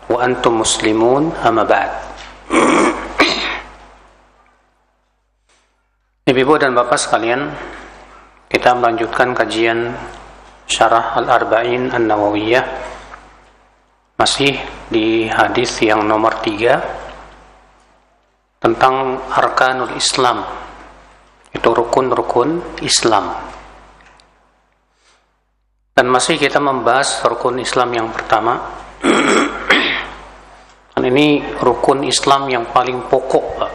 wa antum muslimun, amma ba'd. Ibu dan bapak sekalian, kita melanjutkan kajian Syarah Al-Arba'in An-Nawawiyah, masih di hadis yang nomor 3 tentang Arkanul Islam, itu rukun-rukun Islam. Dan masih kita membahas rukun Islam yang pertama. Dan ini rukun Islam yang paling pokok, Pak,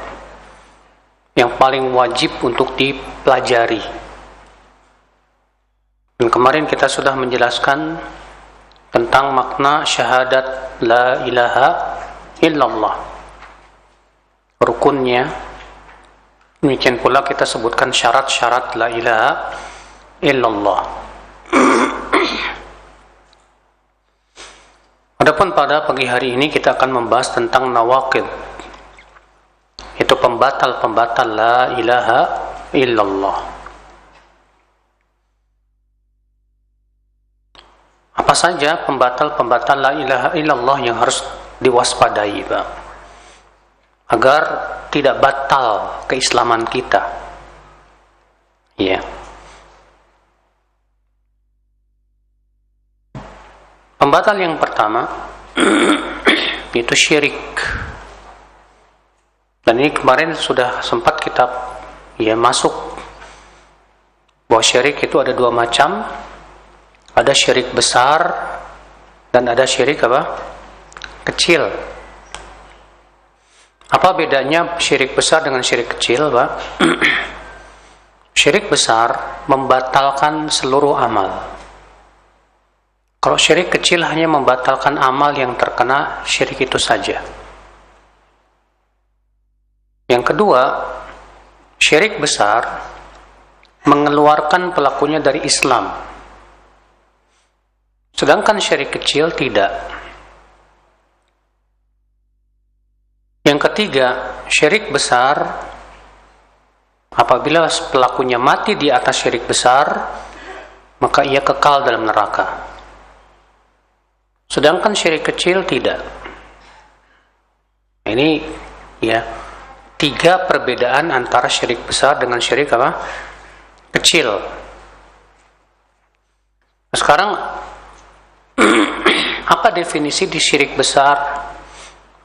yang paling wajib untuk dipelajari. Dan kemarin kita sudah menjelaskan tentang makna syahadat la ilaha illallah, rukunnya. Demikian pula kita sebutkan syarat-syarat la ilaha illallah. Adapun pada pagi hari ini kita akan membahas tentang nawaqid, itu pembatal-pembatal la ilaha illallah. Apa saja pembatal-pembatal la ilaha illallah yang harus diwaspadai, Pak, agar tidak batal keislaman kita? Ya. Pembatal yang pertama itu syirik. Dan ini kemarin sudah sempat kita masuk bahwa syirik itu ada dua macam. Ada syirik besar dan ada syirik kecil. Apa bedanya syirik besar dengan syirik kecil, Pak? Syirik besar membatalkan seluruh amal. Kalau syirik kecil hanya membatalkan amal yang terkena syirik itu saja. Yang kedua, syirik besar mengeluarkan pelakunya dari Islam. Sedangkan syirik kecil tidak. Yang ketiga, syirik besar apabila pelakunya mati di atas syirik besar, maka ia kekal dalam neraka. Sedangkan syirik kecil tidak. Ini 3 perbedaan antara syirik besar dengan syirik kecil. Sekarang apa definisi di syirik besar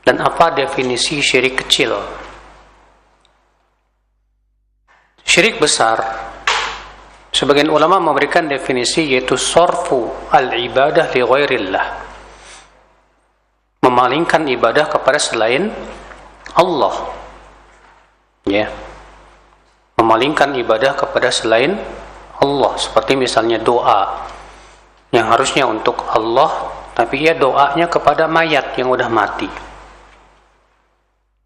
dan apa definisi syirik kecil? Syirik besar, sebagian ulama memberikan definisi yaitu sorfu al-ibadah li ghairillah, memalingkan ibadah kepada selain Allah. Memalingkan ibadah kepada selain Allah, seperti misalnya doa yang harusnya untuk Allah, tapi ia doanya kepada mayat yang udah mati.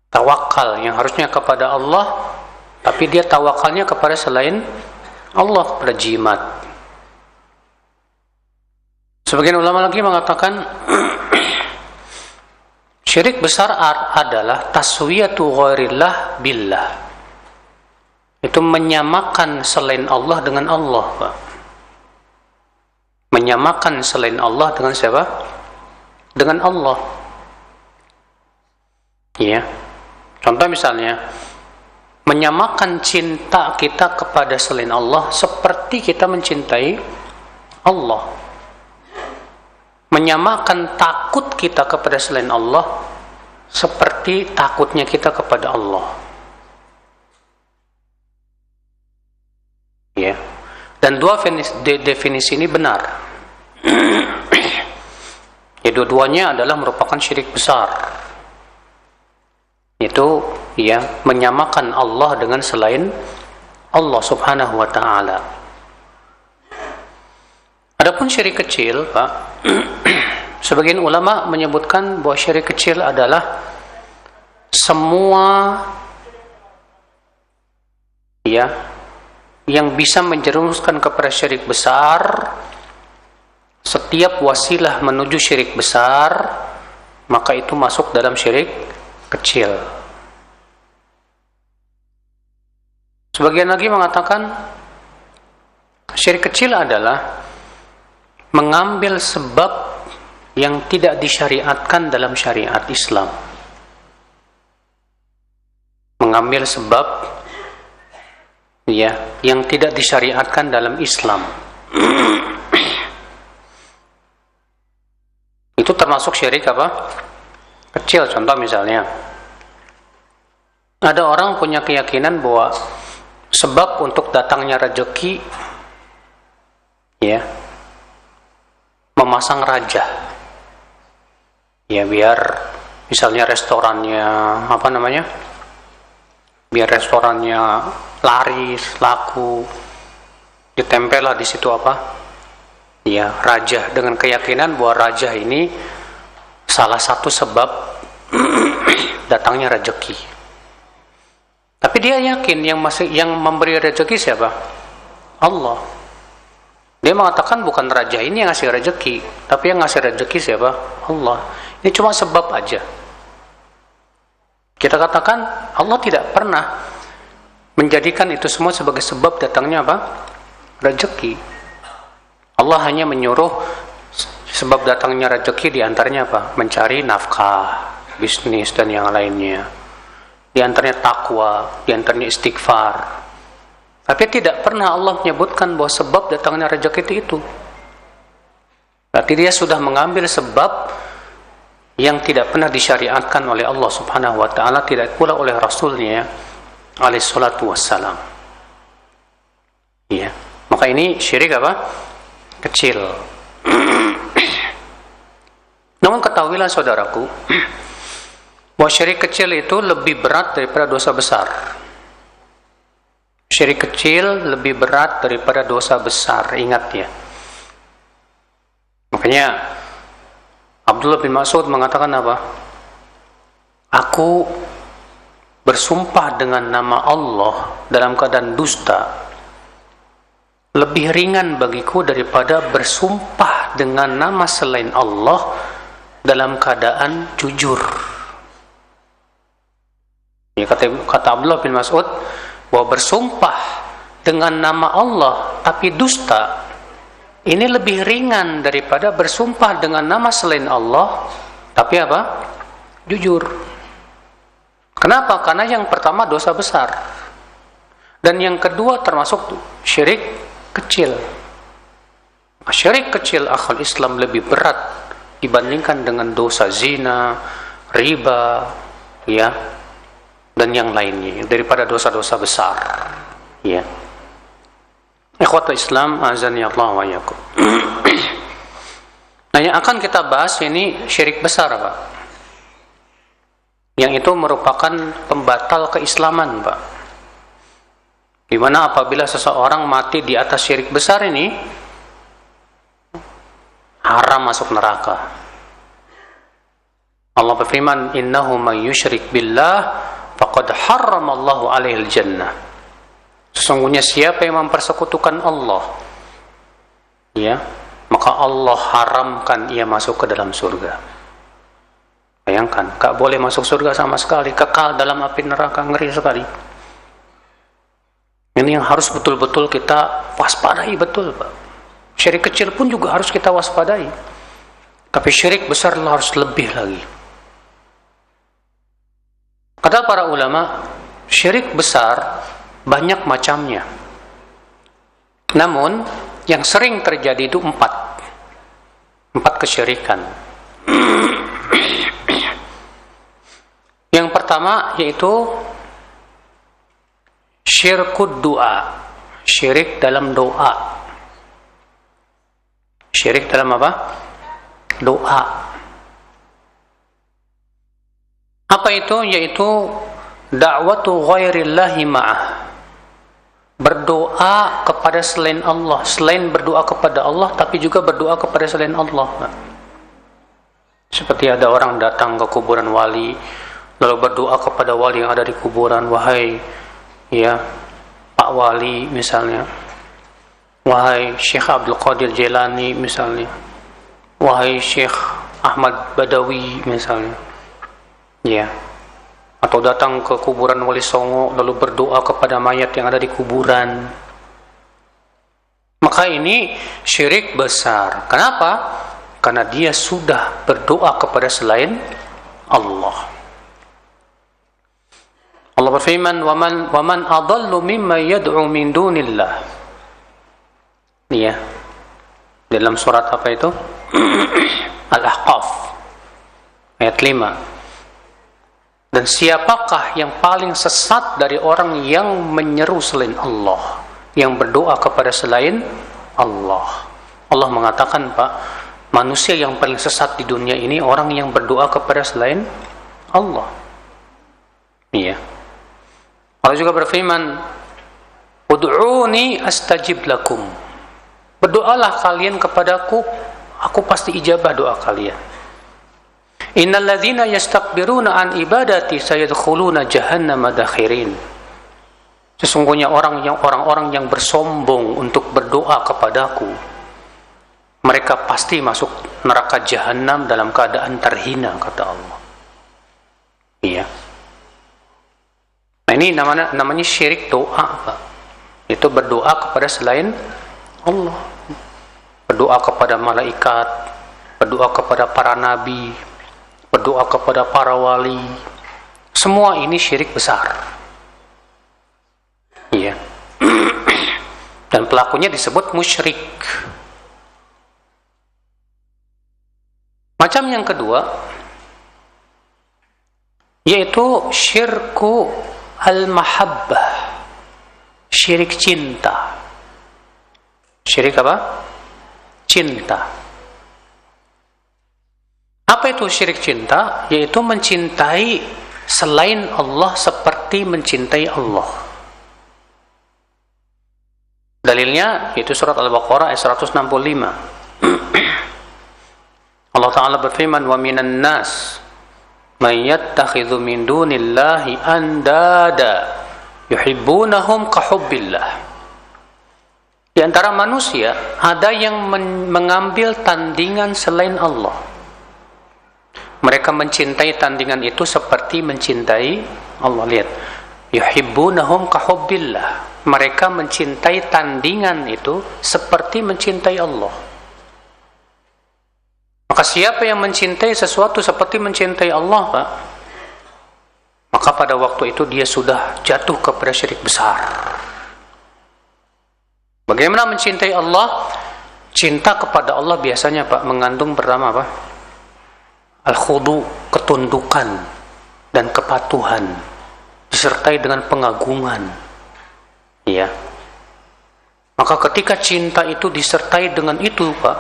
Tawakal yang harusnya kepada Allah, tapi dia tawakalnya kepada selain Allah, kepada jimat. Sebagian ulama lagi mengatakan syirik besar adalah taswiyatu ghairillah billah. Itu menyamakan selain Allah dengan Allah, Pak. Menyamakan selain Allah dengan siapa? Dengan Allah. Contoh misalnya, menyamakan cinta kita kepada selain Allah seperti kita mencintai Allah. Menyamakan takut kita kepada selain Allah seperti takutnya kita kepada Allah. Dan dua definisi ini benar. Dua-duanya adalah merupakan syirik besar. Itu menyamakan Allah dengan selain Allah Subhanahu wa taala. Adapun syirik kecil, Pak, sebagian ulama menyebutkan bahwa syirik kecil adalah semua yang bisa menjerumuskan kepada syirik besar. Setiap wasilah menuju syirik besar, maka itu masuk dalam syirik kecil. Sebagian lagi mengatakan syirik kecil adalah mengambil sebab yang tidak disyariatkan dalam syariat Islam. Mengambil sebab ya yang tidak disyariatkan dalam Islam. Itu termasuk syirik apa? Kecil. Contoh misalnya, ada orang punya keyakinan bahwa sebab untuk datangnya rezeki ya memasang raja. Ya biar misalnya restorannya biar restorannya laris, laku, ditempellah di situ ya raja, dengan keyakinan bahwa raja ini salah satu sebab datangnya rezeki. Tapi dia yakin yang memberi rezeki siapa? Allah. Dia mengatakan bukan raja ini yang ngasih rezeki, tapi yang ngasih rezeki siapa? Allah. Ini cuma sebab aja. Kita katakan Allah tidak pernah menjadikan itu semua sebagai sebab datangnya rezeki. Allah hanya menyuruh sebab datangnya rezeki, diantaranya mencari nafkah, bisnis dan yang lainnya. Diantaranya takwa, diantaranya istighfar. Tapi tidak pernah Allah menyebutkan bahwa sebab datangnya rezeki itu. Berarti dia sudah mengambil sebab yang tidak pernah disyariatkan oleh Allah Subhanahu wa taala, tidak pula oleh Rasulnya alaihi salatu wassalam. Ya. Maka ini syirik kecil. Namun ketahuilah saudaraku, bahwa syirik kecil itu lebih berat daripada dosa besar. Syirik kecil lebih berat daripada dosa besar, ingat ya. Makanya Abdullah bin Mas'ud mengatakan Aku bersumpah dengan nama Allah dalam keadaan dusta lebih ringan bagiku daripada bersumpah dengan nama selain Allah dalam keadaan jujur. Ya, kata Abdullah bin Mas'ud bahwa bersumpah dengan nama Allah tapi dusta ini lebih ringan daripada bersumpah dengan nama selain Allah tapi jujur. Kenapa? Karena yang pertama dosa besar dan yang kedua termasuk syirik kecil. Syirik kecil akal Islam lebih berat dibandingkan dengan dosa zina, riba, ya, dan yang lainnya daripada dosa-dosa besar. Ya. Ikhwatul Islam, azani Allah wa iyyakum. Nah, yang akan kita bahas ini syirik besar, Pak. Yang itu merupakan pembatal keislaman, Pak. Di mana apabila seseorang mati di atas syirik besar ini, haram masuk neraka. Allah berfirman, "Innahu may yusyrik billah faqad harramallahu 'alaihil jannah." Sesungguhnya siapa yang mempersekutukan Allah, ya, maka Allah haramkan ia masuk ke dalam surga. Bayangkan, gak boleh masuk surga sama sekali, kekal dalam api neraka, ngeri sekali. Ini yang harus betul-betul kita waspadai betul, Pak. Syirik kecil pun juga harus kita waspadai. Tapi syirik besar harus lebih lagi. Kata para ulama, syirik besar banyak macamnya. Namun, yang sering terjadi itu empat kesyirikan. Yang pertama yaitu syirkud doa, syirik dalam doa. Syirik dalam doa. Apa itu? Yaitu da'watu ghairillahi ma'ah, berdoa kepada selain Allah, selain berdoa kepada Allah tapi juga berdoa kepada selain Allah. Seperti ada orang datang ke kuburan wali lalu berdoa kepada wali yang ada di kuburan, wahai ya Pak Wali misalnya, wahai Syekh Abdul Qadir Jailani misalnya, wahai Syekh Ahmad Badawi misalnya, ya. Atau datang ke kuburan Wali Songo lalu berdoa kepada mayat yang ada di kuburan. Maka ini syirik besar. Kenapa? karena dia sudah berdoa kepada selain Allah. Allah berfirman, "Waman adallu mimma yad'u min dunillah." Ini ya. Dalam surat apa itu? Al-Ahqaf ayat 5. Dan siapakah yang paling sesat dari orang yang menyeru selain Allah, yang berdoa kepada selain Allah? Allah mengatakan, Pak, manusia yang paling sesat di dunia ini orang yang berdoa kepada selain Allah. Iya. Allah juga berfirman, "Ud'uni astajib lakum." Berdoalah kalian kepadaku, aku pasti ijabah doa kalian. "Innal ladzina yastakbiruna an ibadati sayadkhuluna jahannama dakhirin." Sesungguhnya orang-orang yang bersombong untuk berdoa kepadaku, mereka pasti masuk neraka jahanam dalam keadaan terhina, kata Allah. Iya. Nah, ini namanya syirik doa, Pak. Itu berdoa kepada selain Allah. Berdoa kepada malaikat, berdoa kepada para nabi, berdoa kepada para wali. Semua ini syirik besar. Iya. Dan pelakunya disebut musyrik. Macam yang kedua, yaitu syirku al-mahabbah, syirik cinta. Syirik apa? Cinta. Apa itu syirik cinta? Yaitu mencintai selain Allah seperti mencintai Allah. Dalilnya yaitu surat Al-Baqarah ayat 165. Allah Ta'ala berfirman, "Wa minan nas man yattakhidhu min dunillahi andada yuhibbunahum kahubbillah." Di antara manusia ada yang mengambil tandingan selain Allah. Mereka mencintai tandingan itu seperti mencintai Allah. Lihat, yuhibbunahum kahubbillah. Mereka mencintai tandingan itu seperti mencintai Allah. Maka siapa yang mencintai sesuatu seperti mencintai Allah, Pak, maka pada waktu itu dia sudah jatuh kepada syirik besar. Bagaimana mencintai Allah? Cinta kepada Allah biasanya, Pak, mengandung pertama apa? Al-khudu, ketundukan dan kepatuhan, disertai dengan pengagungan. Ya. Maka ketika cinta itu disertai dengan itu, Pak,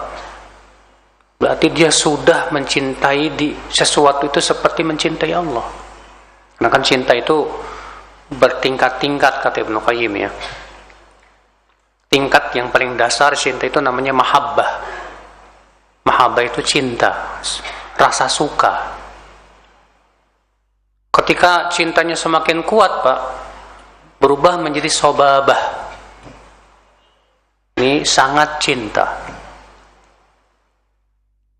berarti dia sudah mencintai sesuatu itu seperti mencintai Allah. Karena kan cinta itu bertingkat-tingkat, kata Ibnu Qayyim ya. Tingkat yang paling dasar cinta itu namanya mahabbah. Mahabbah itu cinta, rasa suka. Ketika cintanya semakin kuat, Pak, berubah menjadi sobabah. Ini sangat cinta.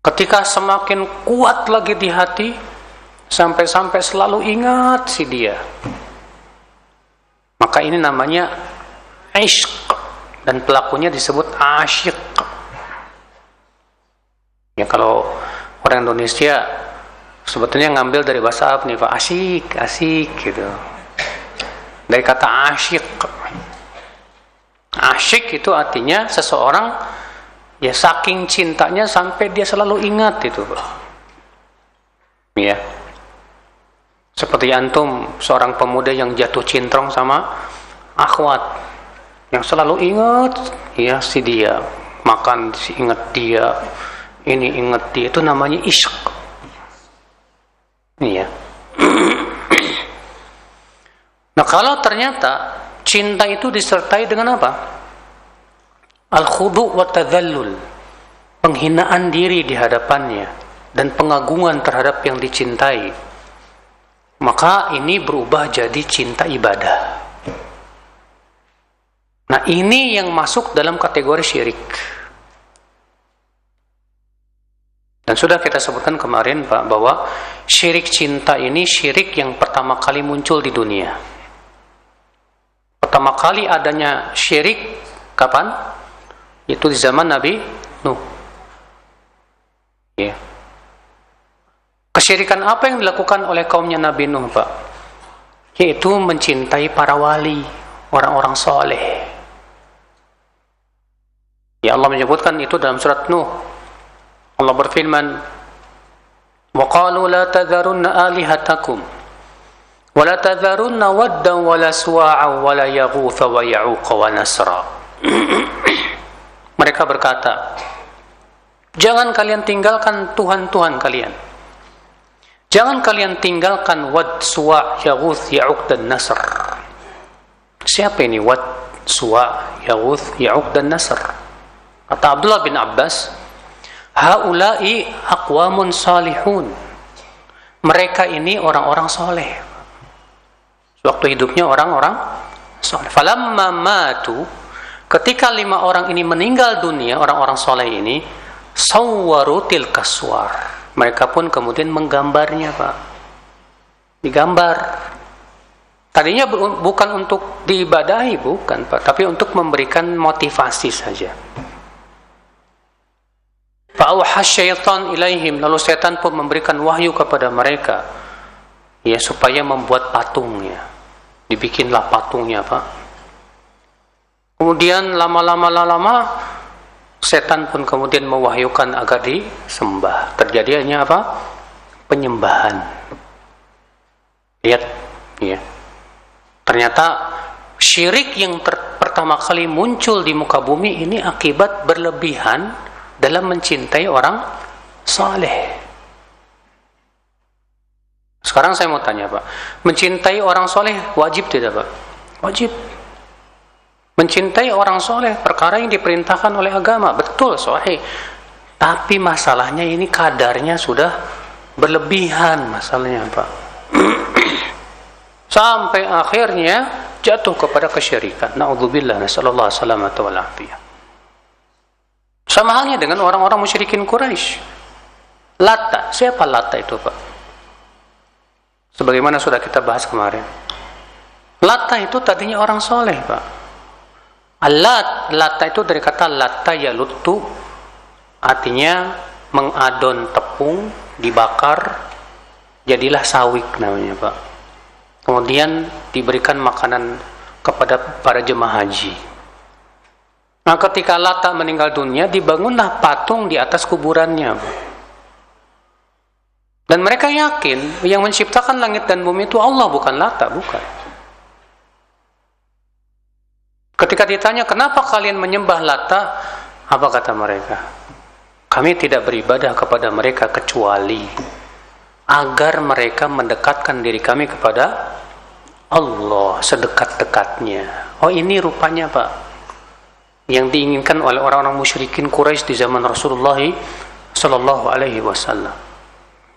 Ketika semakin kuat lagi di hati, sampai-sampai selalu ingat si dia, maka ini namanya ishq. Dan pelakunya disebut asyik. Ya, kalau orang Indonesia sebetulnya ngambil dari bahasa apa nih, Pak? Asyik gitu. Dari kata asyik. Asyik itu artinya seseorang ya saking cintanya sampai dia selalu ingat itu, Pak. Ya. Seperti antum, seorang pemuda yang jatuh cintrong sama akhwat, yang selalu ingat ya si dia, makan ingat dia, ini ingat dia, itu namanya ishq. Iya. Nah, kalau ternyata cinta itu disertai dengan apa? Al-khudu' wa tadhallul, penghinaan diri di hadapannya dan pengagungan terhadap yang dicintai, maka ini berubah jadi cinta ibadah. Nah, ini yang masuk dalam kategori syirik. Dan sudah kita sebutkan kemarin, Pak, bahwa syirik cinta ini syirik yang pertama kali muncul di dunia. Pertama kali adanya syirik kapan? Itu di zaman Nabi Nuh. Ya. Kesyirikan apa yang dilakukan oleh kaumnya Nabi Nuh, Pak? Yaitu mencintai para wali, orang-orang soleh. Ya, Allah menyebutkan itu dalam surat Nuh. Allah berfirman, "Wa qalu la tadharunna alihatakum wa la tadharunna waddan wa la suwa'a wa la yaghutha wa ya'uqa wa nasra." Mereka berkata, jangan kalian tinggalkan Tuhan-Tuhan kalian. Jangan kalian tinggalkan Wad, Suwa, Yaghuth, Ya'uq dan Nasr. Siapa ini Wad, Suwa, Yaghuth, Ya'uq dan Nasr? Kata Abdullah bin Abbas, haula'i aqwamun salihun. Mereka ini orang-orang soleh. Waktu hidupnya orang-orang soleh. Falamma matu, ketika 5 orang ini meninggal dunia, orang-orang soleh ini, sawwaru tilka suwar. Mereka pun kemudian menggambarnya, Pak. Digambar. Tadinya bukan untuk diibadahi, bukan, Pak, tapi untuk memberikan motivasi saja. Fa'auha syaitan ilaihim, lalu setan pun memberikan wahyu kepada mereka, ya, supaya membuat patungnya. Dibikinlah patungnya, Pak. Kemudian lama-lama setan pun kemudian mewahyukan agar disembah. Terjadinya apa? Penyembahan. Lihat, ya. Ternyata syirik yang pertama kali muncul di muka bumi ini akibat berlebihan dalam mencintai orang saleh. Sekarang saya mau tanya, Pak, mencintai orang saleh wajib tidak, Pak? Wajib. Mencintai orang soleh, perkara yang diperintahkan oleh agama, betul, sahih. Tapi masalahnya ini kadarnya sudah berlebihan, masalahnya, Pak. Sampai akhirnya jatuh kepada kesyirikan. Na'udzubillah, nasallallahu salamata wal afiyah. Sama halnya dengan orang-orang musyrikin Quraisy. Lata, siapa Lata itu, Pak? Sebagaimana sudah kita bahas kemarin. Lata itu tadinya orang soleh, Pak. Lata itu dari kata lata yaluttu, artinya mengadon tepung, dibakar, jadilah sawik namanya, Pak. Kemudian diberikan makanan kepada para jemaah haji. Nah, ketika Lata meninggal dunia, dibangunlah patung di atas kuburannya, Pak. Dan mereka yakin yang menciptakan langit dan bumi itu Allah, bukan Lata, bukan. Ketika ditanya, kenapa kalian menyembah Lata? Apa kata mereka? Kami tidak beribadah kepada mereka kecuali agar mereka mendekatkan diri kami kepada Allah sedekat-dekatnya. Oh, ini rupanya, Pak, yang diinginkan oleh orang-orang musyrikin Quraisy di zaman Rasulullah sallallahu alaihi wasallam.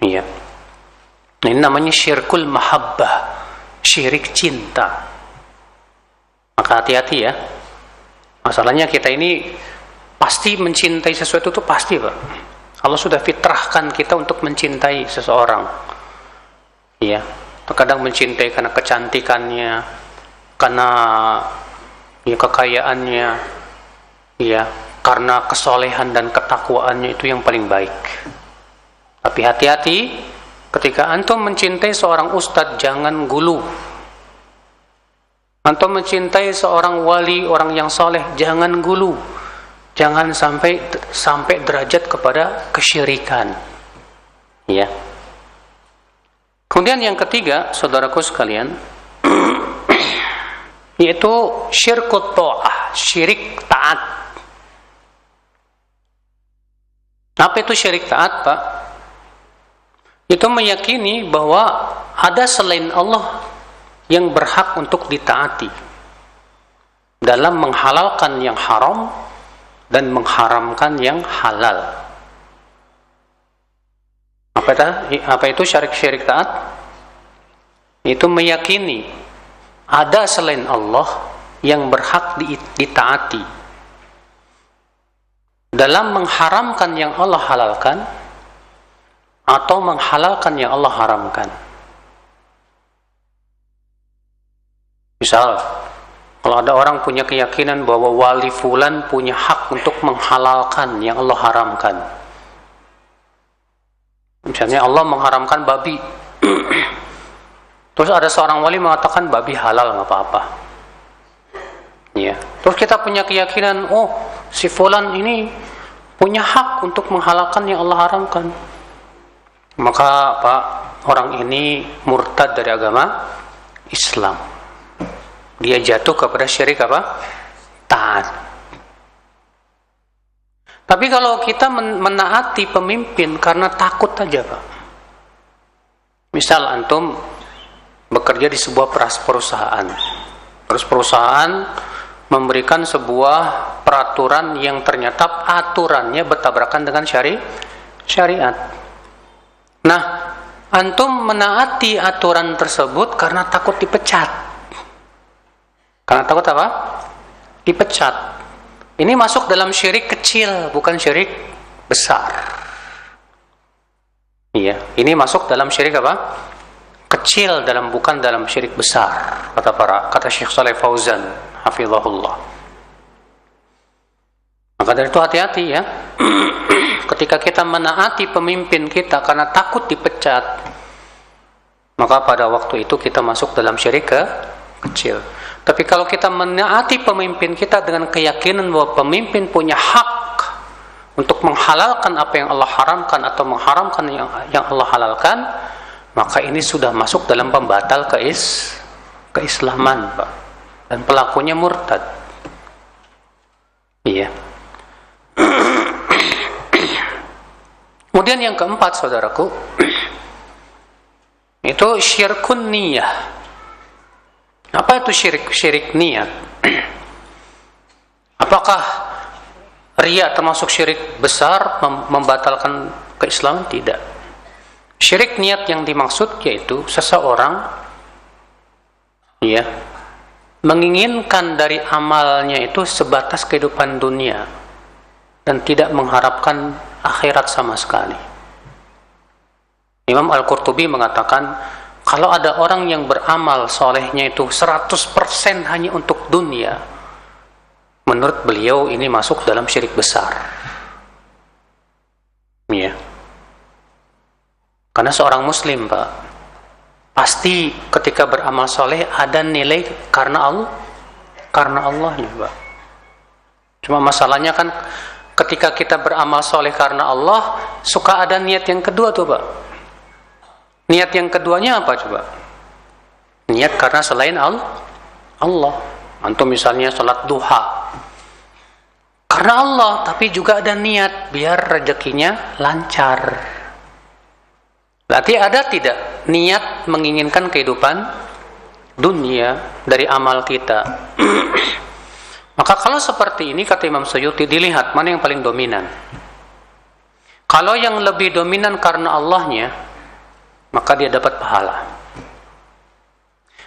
Iya. Ini namanya syirkul mahabbah, syirik cinta. Maka hati-hati ya. Masalahnya kita ini pasti mencintai sesuatu itu pasti, Pak. Allah sudah fitrahkan kita untuk mencintai seseorang. Ya, terkadang mencintai karena kecantikannya, karena ya kekayaannya, ya, karena kesolehan dan ketakwaannya, itu yang paling baik. Tapi hati-hati ketika antum mencintai seorang ustadz, jangan gulu. Antum mencintai seorang wali, orang yang soleh, jangan gulu. Jangan sampai derajat kepada kesyirikan. Ya. Kemudian yang ketiga, saudaraku sekalian, yaitu syirkut ta'ah, syirik taat. Apa itu syirik taat, Pak? Itu meyakini bahwa ada selain Allah yang berhak untuk ditaati dalam menghalalkan yang haram dan mengharamkan yang halal. Apa itu syirik taat? Itu meyakini ada selain Allah yang berhak ditaati dalam mengharamkan yang Allah halalkan atau menghalalkan yang Allah haramkan. Misal, kalau ada orang punya keyakinan bahwa wali fulan punya hak untuk menghalalkan yang Allah haramkan, Misalnya Allah mengharamkan babi. Terus ada seorang wali mengatakan babi halal, nggak apa-apa. Ya. Terus kita punya keyakinan, oh si fulan ini punya hak untuk menghalalkan yang Allah haramkan. Maka Pak, orang ini murtad dari agama Islam. Dia jatuh kepada syirik apa? Taat. Tapi kalau kita menaati pemimpin karena takut aja Pak. Misal antum bekerja di sebuah perusahaan. Terus perusahaan memberikan sebuah peraturan yang ternyata aturannya bertabrakan dengan syariat. Nah, antum menaati aturan tersebut karena takut dipecat. Karena takut apa? Dipecat. Ini masuk dalam syirik kecil, bukan syirik besar. Iya, ini masuk dalam syirik apa? Kecil, bukan dalam syirik besar. Kata Syekh Shalih Fauzan, hafizahullah. Maka dari itu hati-hati ya. Ketika kita menaati pemimpin kita karena takut dipecat, maka pada waktu itu kita masuk dalam syirik kecil. Tapi kalau kita menaati pemimpin kita dengan keyakinan bahwa pemimpin punya hak untuk menghalalkan apa yang Allah haramkan atau mengharamkan yang Allah halalkan, maka ini sudah masuk dalam pembatal keislaman, Pak. Dan pelakunya murtad. Iya. Kemudian yang keempat, saudaraku, itu syirkun niyah. Apa itu syirik niat? Apakah riya termasuk syirik besar membatalkan keislaman? Tidak. Syirik niat yang dimaksud yaitu seseorang ya menginginkan dari amalnya itu sebatas kehidupan dunia dan tidak mengharapkan akhirat sama sekali. Imam Al-Qurtubi mengatakan, kalau ada orang yang beramal solehnya itu 100% hanya untuk dunia, menurut beliau ini masuk dalam syirik besar. Ya. Karena seorang muslim, Pak, pasti ketika beramal soleh ada nilai karena Allahnya, Pak. Cuma masalahnya kan ketika kita beramal soleh karena Allah, suka ada niat yang kedua tuh, Pak. Niat yang keduanya apa coba? Niat karena selain Allah. Antum misalnya sholat duha karena Allah, tapi juga ada niat biar rezekinya lancar. Berarti ada tidak niat menginginkan kehidupan dunia dari amal kita? Maka kalau seperti ini, kata Imam Suyuti, dilihat mana yang paling dominan. Kalau yang lebih dominan karena Allahnya, maka dia dapat pahala.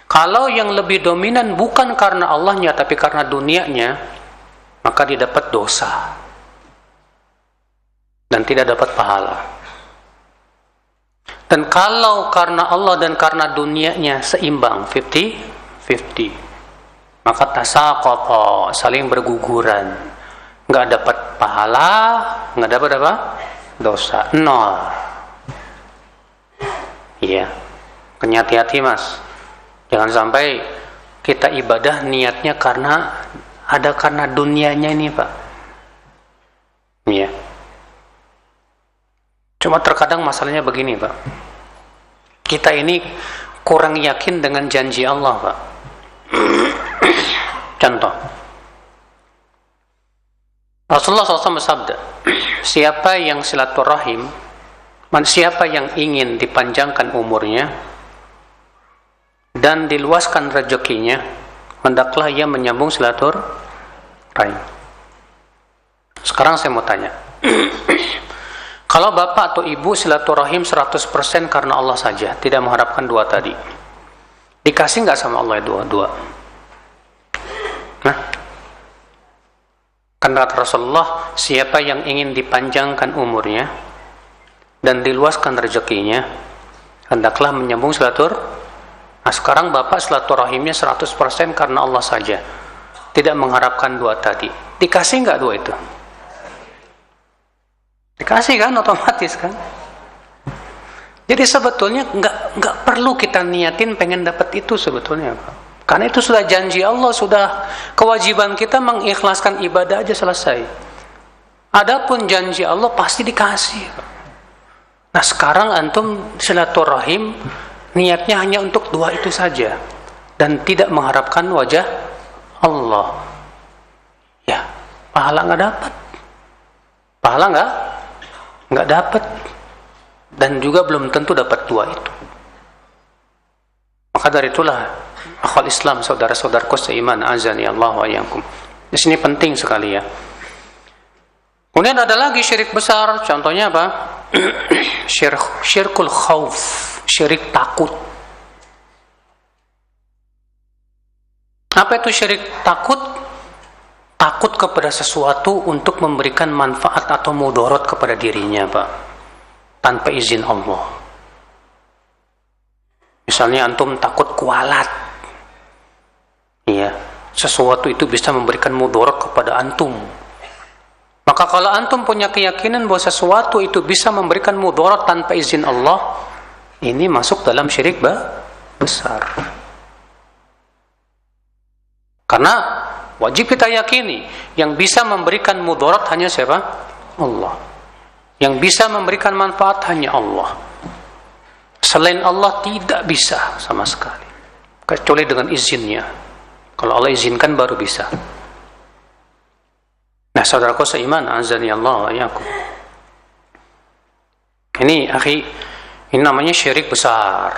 Kalau yang lebih dominan bukan karena Allahnya tapi karena dunianya, maka dia dapat dosa dan tidak dapat pahala. Dan kalau karena Allah dan karena dunianya seimbang 50-50, maka tasaqata, saling berguguran, nggak dapat pahala, nggak dapat apa? Dosa, nol. Iya, hati-hati mas, jangan sampai kita ibadah niatnya karena dunianya ini, Pak. Iya. Cuma terkadang masalahnya begini, Pak. Kita ini kurang yakin dengan janji Allah, Pak. Contoh, Rasulullah SAW bersabda, siapa yang silaturahim, siapa yang ingin dipanjangkan umurnya dan diluaskan rezekinya, hendaklah ia menyambung silaturahim. Sekarang saya mau tanya, kalau bapak atau ibu silaturahim 100% karena Allah saja, tidak mengharapkan dua tadi, dikasih nggak sama Allah dua? Nah, kan kata Rasulullah, siapa yang ingin dipanjangkan umurnya dan diluaskan rezekinya, hendaklah menyambung silaturahim. Nah, sekarang bapak silaturahimnya 100% karena Allah saja, tidak mengharapkan dua tadi, dikasih nggak dua itu? Dikasih kan, otomatis kan? Jadi sebetulnya nggak perlu kita niatin pengen dapat itu sebetulnya, Pak. Karena itu sudah janji Allah, sudah kewajiban kita mengikhlaskan ibadah aja selesai. Adapun janji Allah pasti dikasih, Pak. Nah sekarang antum silaturahim niatnya hanya untuk dua itu saja dan tidak mengharapkan wajah Allah. Ya, pahala nggak dapat. Pahala nggak dapat. Dan juga belum tentu dapat dua itu. Maka dari itulah akhwal Islam, saudara-saudaraku seiman, azani Allah wa iyyakum. Di sini penting sekali ya. Kemudian ada lagi syirik besar, contohnya apa? Syirkul khauf, syirik takut. Apa itu syirik takut? Takut kepada sesuatu untuk memberikan manfaat atau mudarat kepada dirinya, Pak, tanpa izin Allah. Misalnya antum takut kualat, ya, sesuatu itu bisa memberikan mudarat kepada antum. Maka kalau antum punya keyakinan bahwa sesuatu itu bisa memberikan mudarat tanpa izin Allah, ini masuk dalam syirik besar. Karena wajib kita yakini yang bisa memberikan mudarat hanya siapa? Allah. Yang bisa memberikan manfaat hanya Allah. Selain Allah tidak bisa sama sekali, kecuali dengan izinnya. Kalau Allah izinkan baru bisa. Nah, saudaraku seiman, azani Allah wa iyyakum. Ini akhi, ini namanya syirik besar.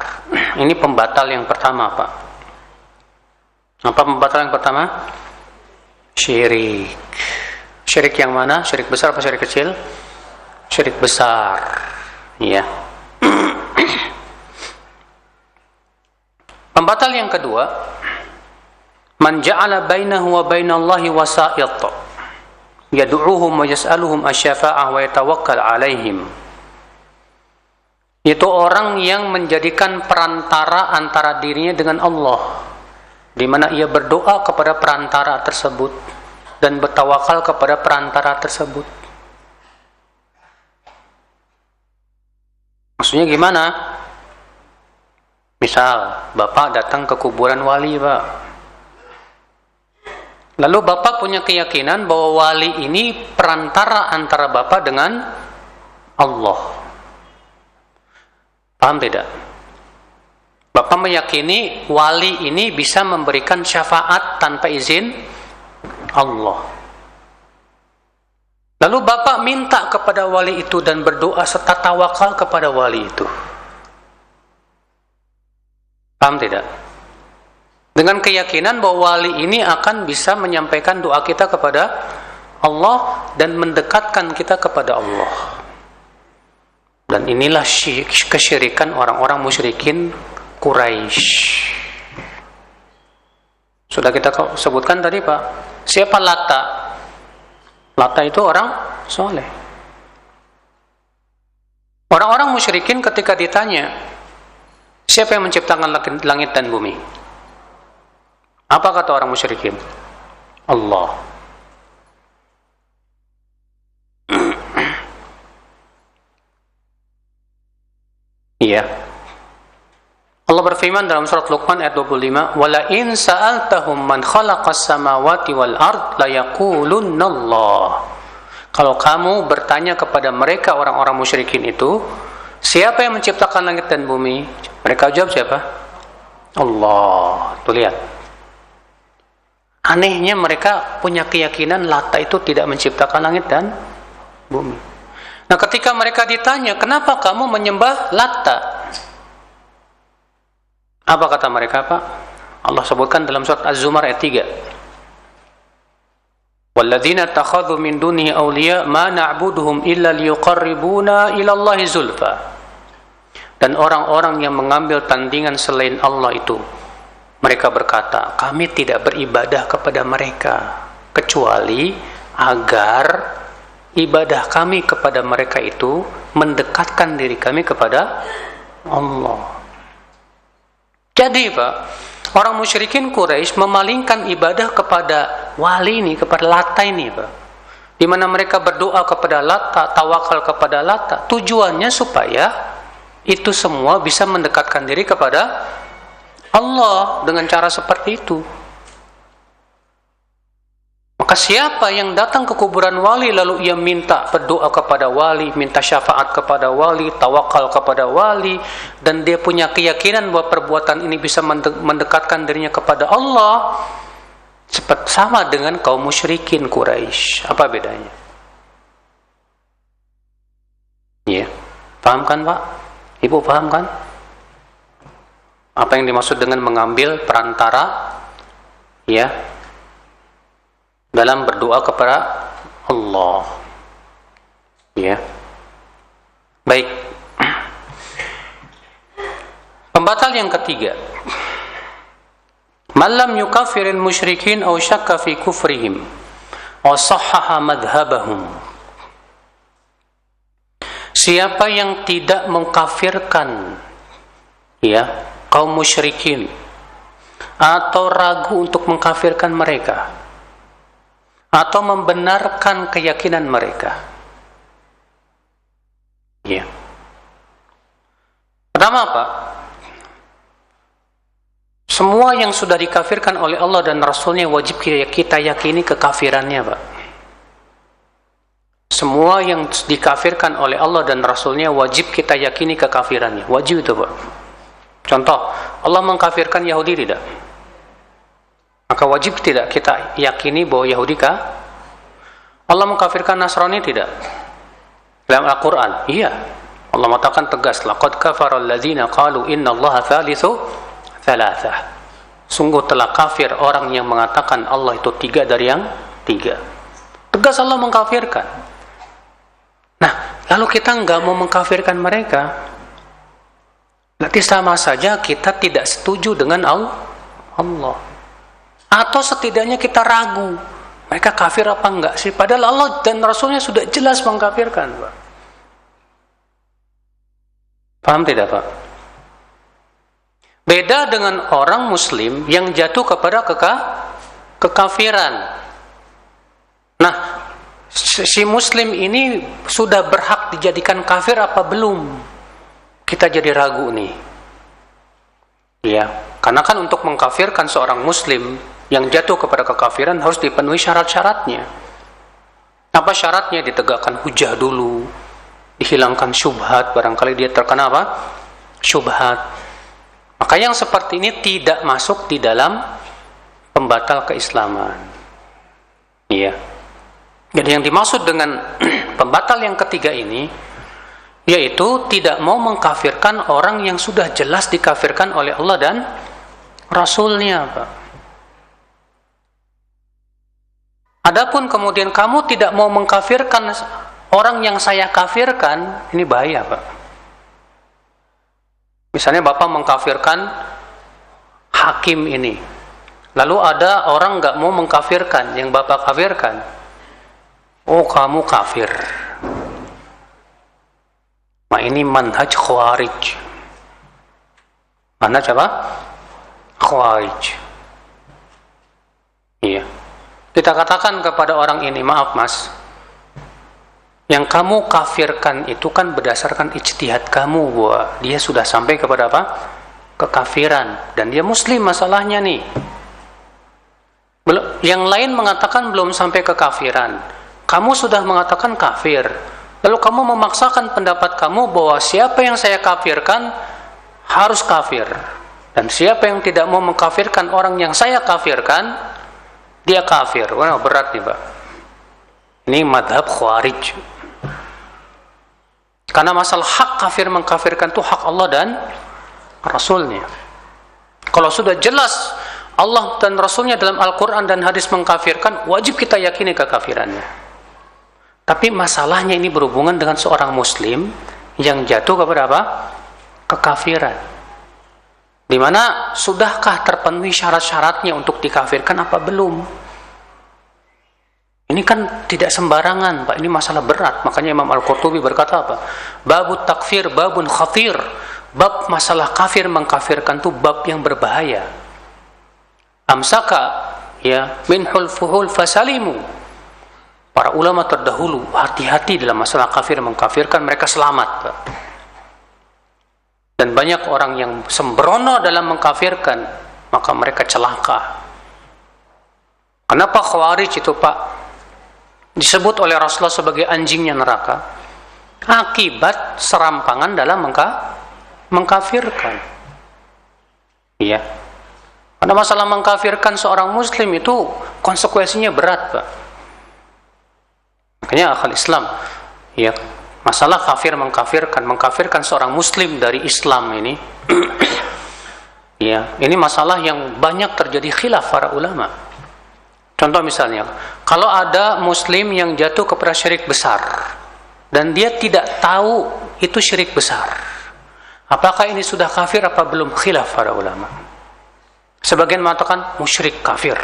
Ini pembatal yang pertama, Pak. Apa pembatal yang pertama? Syirik. Syirik yang mana? Syirik besar apa syirik kecil? Syirik besar. Ya. Pembatal yang kedua, man ja'ala bainahu wa bainallahi wasa'it yad'uuhum wa yas'aluhum asy-syafa'ah wa yatawakkal 'alaihim. Itu orang yang menjadikan perantara antara dirinya dengan Allah, di mana ia berdoa kepada perantara tersebut dan bertawakal kepada perantara tersebut. Maksudnya gimana? Misal, Bapak datang ke kuburan wali, Pak. Lalu Bapak punya keyakinan bahwa wali ini perantara antara Bapak dengan Allah. Paham tidak? Bapak meyakini wali ini bisa memberikan syafaat tanpa izin Allah. Lalu Bapak minta kepada wali itu dan berdoa serta tawakal kepada wali itu. Paham tidak? Dengan keyakinan bahwa wali ini akan bisa menyampaikan doa kita kepada Allah dan mendekatkan kita kepada Allah. Dan inilah kesyirikan orang-orang musyrikin Quraisy. Sudah kita sebutkan tadi, Pak. Siapa Lata? Lata itu orang soleh. Orang-orang musyrikin ketika ditanya, siapa yang menciptakan langit dan bumi? Apa kata orang musyrikin? Allah. Iya. Allah berfirman dalam surat Luqman ayat 25, "Wala in sa'altahum man khalaqas samawati wal ard la yaqulunna Allah." Kalau kamu bertanya kepada mereka orang-orang musyrikin itu, siapa yang menciptakan langit dan bumi? Mereka jawab siapa? Allah. Tuh lihat. Anehnya mereka punya keyakinan Lata itu tidak menciptakan langit dan bumi. Nah, ketika mereka ditanya, kenapa kamu menyembah Lata? Apa kata mereka, Pak? Allah sebutkan dalam surat Az-Zumar ayat 3. Walladzina takhadhu min dunihi awliya ma na'buduhum illa liyuqarribuna ila Allahi zulfa. Dan orang-orang yang mengambil tandingan selain Allah itu, mereka berkata, kami tidak beribadah kepada mereka kecuali agar ibadah kami kepada mereka itu mendekatkan diri kami kepada Allah. Jadi, Pak, orang musyrikin Quraisy memalingkan ibadah kepada wali ini, kepada Lata ini, Pak. Di mana mereka berdoa kepada Lata, tawakal kepada Lata, tujuannya supaya itu semua bisa mendekatkan diri kepada Allah dengan cara seperti itu. Maka siapa yang datang ke kuburan wali lalu ia minta berdoa kepada wali, minta syafaat kepada wali, tawakal kepada wali, dan dia punya keyakinan bahwa perbuatan ini bisa mendekatkan dirinya kepada Allah, sama dengan kaum musyrikin Quraisy. Apa bedanya? Ya, paham kan Pak? Ibu paham kan? Apa yang dimaksud dengan mengambil perantara, ya, dalam berdoa kepada Allah. Ya. Baik. Pembatal yang ketiga. Man lam yukaffiril musyrikin aw syakka fi kufrihim wa sahhaha madhhabahum. Siapa yang tidak mengkafirkan, ya, kaum musyrikin atau ragu untuk mengkafirkan mereka, atau membenarkan keyakinan mereka. Ya. Pertama apa? Semua yang sudah dikafirkan oleh Allah dan Rasulnya wajib kita yakini kekafirannya, Pak. Semua yang dikafirkan oleh Allah dan Rasulnya wajib kita yakini kekafirannya. Wajib itu, Pak. Contoh, Allah mengkafirkan Yahudi tidak? Maka wajib tidak kita yakini bahwa Yahudi kah? Allah mengkafirkan Nasrani tidak? Dalam Al-Quran, iya. Allah mengatakan tegas, laqad kafara alladzina qalu innallaha thalithu thalathah. Sungguh telah kafir orang yang mengatakan Allah itu tiga dari yang tiga. Tegas Allah mengkafirkan. Nah, lalu kita nggak mau mengkafirkan mereka, berarti sama saja kita tidak setuju dengan Allah. Atau setidaknya kita ragu, mereka kafir apa enggak sih? Padahal Allah dan Rasulnya sudah jelas mengkafirkan, Pak. Paham tidak, Pak? Beda dengan orang Muslim yang jatuh kepada kekafiran. Nah, si Muslim ini sudah berhak dijadikan kafir apa belum? Kita jadi ragu nih. Ya, karena kan untuk mengkafirkan seorang Muslim yang jatuh kepada kekafiran harus dipenuhi syarat-syaratnya. Apa syaratnya? Ditegakkan hujah dulu, dihilangkan syubhat, barangkali dia terkena apa? Syubhat. Maka yang seperti ini tidak masuk di dalam pembatal keislaman. Iya. Jadi yang dimaksud dengan pembatal yang ketiga ini, yaitu tidak mau mengkafirkan orang yang sudah jelas dikafirkan oleh Allah dan Rasulnya, Pak. Adapun kemudian kamu tidak mau mengkafirkan orang yang saya kafirkan, ini bahaya, Pak. Misalnya Bapak mengkafirkan hakim ini, lalu ada orang nggak mau mengkafirkan yang Bapak kafirkan. Oh, kamu kafir. Nah, ini manhaj khawarij. Manhaj apa? Khawarij. Iya. Kita katakan kepada orang ini, maaf mas, yang kamu kafirkan itu kan berdasarkan ijtihad kamu, bahwa dia sudah sampai kepada apa? Kekafiran, dan dia muslim masalahnya nih. Yang lain mengatakan belum sampai kekafiran, kamu sudah mengatakan kafir, lalu kamu memaksakan pendapat kamu bahwa siapa yang saya kafirkan harus kafir, dan siapa yang tidak mau mengkafirkan orang yang saya kafirkan, dia kafir. Wah, berat nih, Pak. Ini madhab khawarij. Karena masalah hak kafir mengkafirkan itu hak Allah dan Rasulnya. Kalau sudah jelas Allah dan Rasulnya dalam Al-Quran dan hadis mengkafirkan, wajib kita yakini kekafirannya. Tapi masalahnya ini berhubungan dengan seorang Muslim yang jatuh kepada apa? Kekafiran. Di mana sudahkah terpenuhi syarat-syaratnya untuk dikafirkan apa belum? Ini kan tidak sembarangan, Pak. Ini masalah berat. Makanya Imam Al-Qurtubi berkata apa? Babut takfir babun khatir. Bab masalah kafir mengkafirkan itu bab yang berbahaya. Amsaka ya minhul fuhul fasalimu. Para ulama terdahulu hati-hati dalam masalah kafir mengkafirkan, mereka selamat, Pak. Dan banyak orang yang sembrono dalam mengkafirkan, maka mereka celaka. Kenapa Khawarij itu Pak disebut oleh Rasulullah sebagai anjingnya neraka? Akibat serampangan dalam mengkafirkan. Iya. Karena masalah mengkafirkan seorang muslim itu konsekuensinya berat Pak. Makanya akal Islam, ya, masalah mengkafirkan seorang muslim dari Islam ini, ya, ini masalah yang banyak terjadi khilaf para ulama. Contoh misalnya, kalau ada muslim yang jatuh kepada syirik besar dan dia tidak tahu itu syirik besar, apakah ini sudah kafir apa belum? Khilaf para ulama. Sebagian mengatakan musyrik kafir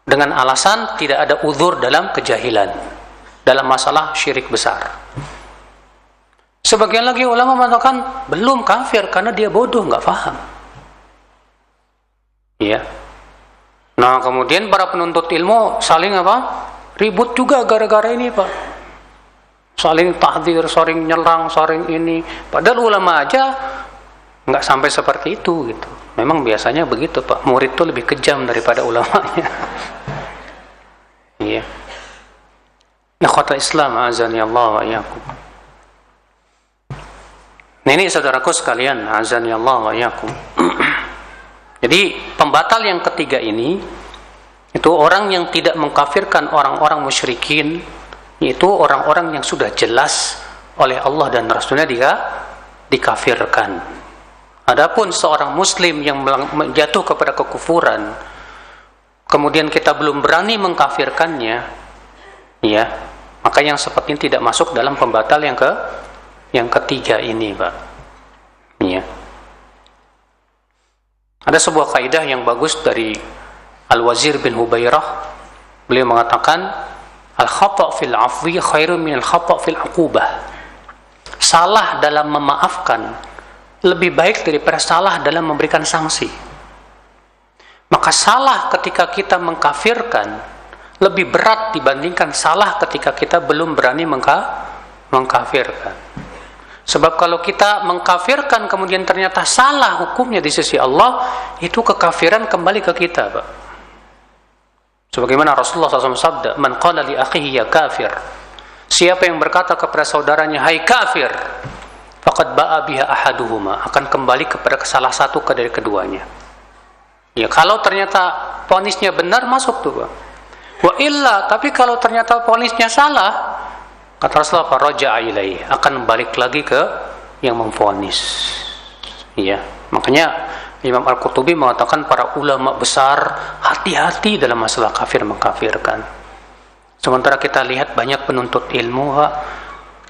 dengan alasan tidak ada uzur dalam kejahilan dalam masalah syirik besar. Sebagian lagi ulama mengatakan belum kafir karena dia bodoh, nggak paham. Iya. Nah, kemudian para penuntut ilmu saling ribut juga gara-gara ini Pak. Saling tahdzir, saling nyerang, saling ini. Padahal ulama aja nggak sampai seperti itu gitu. Memang biasanya begitu Pak. Murid itu lebih kejam daripada ulamanya. Iya. Ikhwatul Islam azani Allah wa iyyakum. Nah, ini saudaraku sekalian, azani Allah wa iyyakum. Jadi pembatal yang ketiga ini itu orang yang tidak mengkafirkan orang-orang musyrikin, yaitu orang-orang yang sudah jelas oleh Allah dan Rasulnya dikafirkan. Adapun seorang muslim yang jatuh kepada kekufuran, kemudian kita belum berani mengkafirkannya, ya, maka yang seperti ini tidak masuk dalam pembatal yang ketiga ini, Pak. Ya. Ada sebuah kaidah yang bagus dari Al-Wazir bin Hubairah. Beliau mengatakan, al-khata' fil afwi khairun min al-khata' fil uqubah. Salah dalam memaafkan lebih baik daripada salah dalam memberikan sanksi. Maka salah ketika kita mengkafirkan lebih berat dibandingkan salah ketika kita belum berani mengkafirkan. Sebab kalau kita mengkafirkan kemudian ternyata salah hukumnya di sisi Allah, itu kekafiran kembali ke kita, Pak. Sebagaimana Rasulullah SAW sabda, man qala li akhihi ya kafir. Siapa yang berkata kepada saudaranya, hai kafir, faqad ba'a biha ahaduhuma, akan kembali kepada salah satu dari keduanya. Ya, kalau ternyata vonisnya benar, masuk tuh, Pak. Wa illa, tapi kalau ternyata vonisnya salah, kata Rasulullah, faraja'a ilaih, akan balik lagi ke yang memvonis. Ya, makanya Imam Al-Qurtubi mengatakan para ulama besar hati-hati dalam masalah kafir mengkafirkan. Sementara kita lihat banyak penuntut ilmu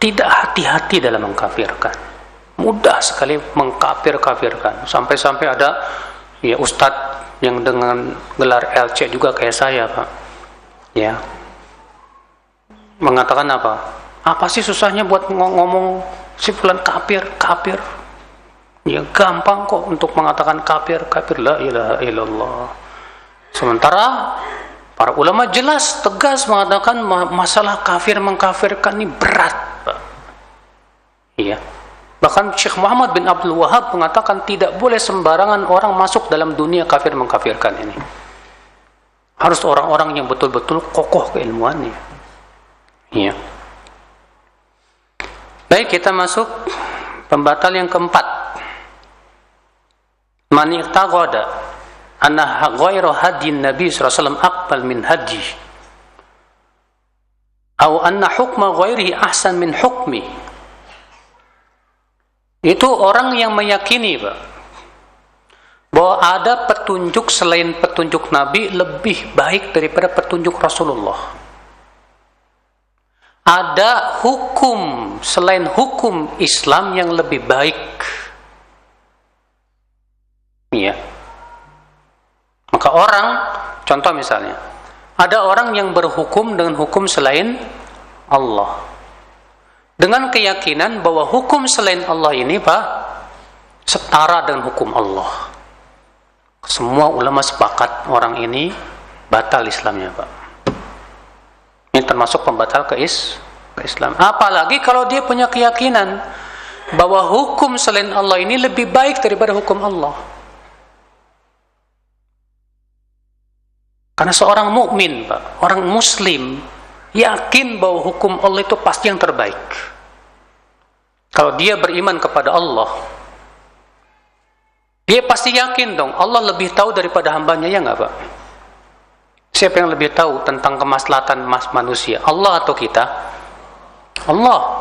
tidak hati-hati dalam mengkafirkan. Mudah sekali mengkafirkan. Sampai-sampai ada ya ustadz yang dengan gelar LC juga kayak saya, Pak. Ya. Mengatakan apa? Apa sih susahnya buat ngomong si fulan kafir? Ya gampang kok untuk mengatakan kafir, la ilaha illallah. Sementara para ulama jelas, tegas mengatakan masalah kafir mengkafirkan ini berat, Pak. Iya. Bahkan Syekh Muhammad bin Abdul Wahab mengatakan tidak boleh sembarangan orang masuk dalam dunia kafir mengkafirkan ini. Harus orang-orang yang betul-betul kokoh keilmuannya. Iya. Baik, kita masuk pembatal yang keempat. Man i'taqada anna ghairu hadin Nabi sallallahu alaihi wasallam aqbal min hadi atau anna hukma ghairihi ahsan min hukmi. Itu orang yang meyakini, Pak, bahwa ada petunjuk selain petunjuk Nabi lebih baik daripada petunjuk Rasulullah. Ada hukum selain hukum Islam yang lebih baik. Ya. Maka orang, contoh misalnya, ada orang yang berhukum dengan hukum selain Allah, dengan keyakinan bahwa hukum selain Allah ini, Pak, setara dengan hukum Allah. Semua ulama sepakat orang ini batal Islamnya, Pak. Ini termasuk pembatal ke Islam. Apalagi kalau dia punya keyakinan bahwa hukum selain Allah ini lebih baik daripada hukum Allah. Karena seorang mukmin, Pak, orang muslim yakin bahwa hukum Allah itu pasti yang terbaik. Kalau dia beriman kepada Allah, dia pasti yakin dong Allah lebih tahu daripada hambanya, ya nggak, Pak? Siapa yang lebih tahu tentang kemaslahatan manusia, Allah atau kita? Allah.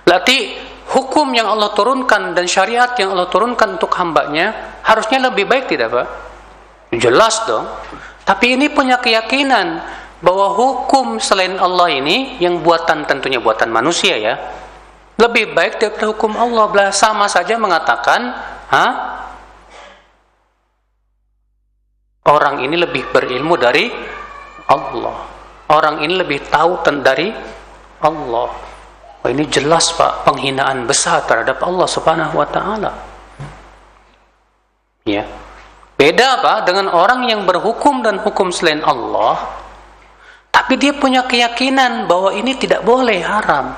Berarti hukum yang Allah turunkan dan syariat yang Allah turunkan untuk hambanya harusnya lebih baik, tidak, Pak? Jelas dong. Tapi ini punya keyakinan bahwa hukum selain Allah ini, yang buatan, tentunya buatan manusia ya, lebih baik daripada hukum Allah. Sama saja mengatakan, orang ini lebih berilmu dari Allah, orang ini lebih tahu dari Allah. Oh, ini jelas, Pak, penghinaan besar terhadap Allah Subhanahu wa taala. Ya. Beda, Pak, dengan orang yang berhukum dan hukum selain Allah, tapi dia punya keyakinan bahwa ini tidak boleh, haram.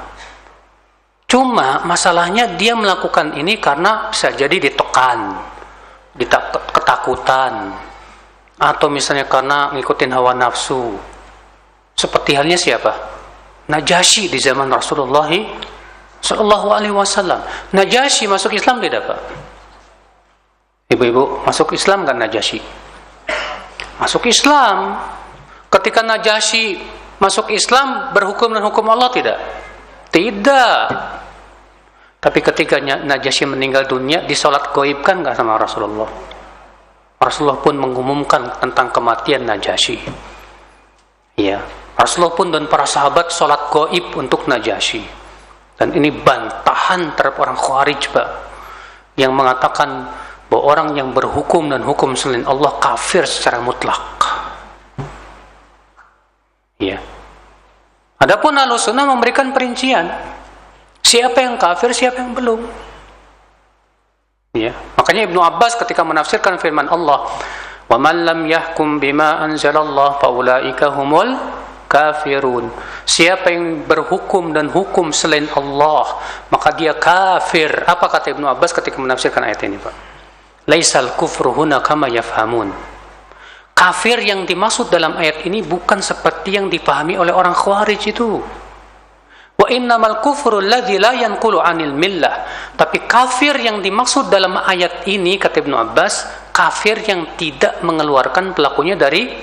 Cuma masalahnya dia melakukan ini karena bisa jadi ditekan, ketakutan, atau misalnya karena ngikutin hawa nafsu. Seperti halnya siapa? Najasyi di zaman Rasulullah Sallallahu Alaihi Wasallam. Najasyi masuk Islam tidak, Pak? Ibu-ibu, masuk Islam kan Najasyi? Masuk Islam. Ketika Najasyi masuk Islam, berhukum dan hukum Allah tidak? Tidak. Tapi ketika Najasyi meninggal dunia, disolat gaibkan nggak sama Rasulullah? Rasulullah pun mengumumkan tentang kematian Najasyi. Ya, Rasulullah pun dan para sahabat solat gaib untuk Najasyi. Dan ini bantahan terhadap orang Khawarij, Pak, yang mengatakan bahwa orang yang berhukum dan hukum selain Allah kafir secara mutlak. Ya. Adapun Ahlussunnah memberikan perincian siapa yang kafir, siapa yang belum. Ya. Makanya Ibnu Abbas ketika menafsirkan firman Allah, "Wa man lam yahkum bima anzalallah fa ulaika humul kafirun." Siapa yang berhukum dan hukum selain Allah, maka dia kafir. Apa kata Ibnu Abbas ketika menafsirkan ayat ini, Pak? Laisal kufru huna kama yafhamun. Kafir yang dimaksud dalam ayat ini bukan seperti yang dipahami oleh orang Khawarij itu. Wa innamal kufru alladzi la yanqulu 'anil millah. Tapi kafir yang dimaksud dalam ayat ini, kata Ibnu Abbas, kafir yang tidak mengeluarkan pelakunya dari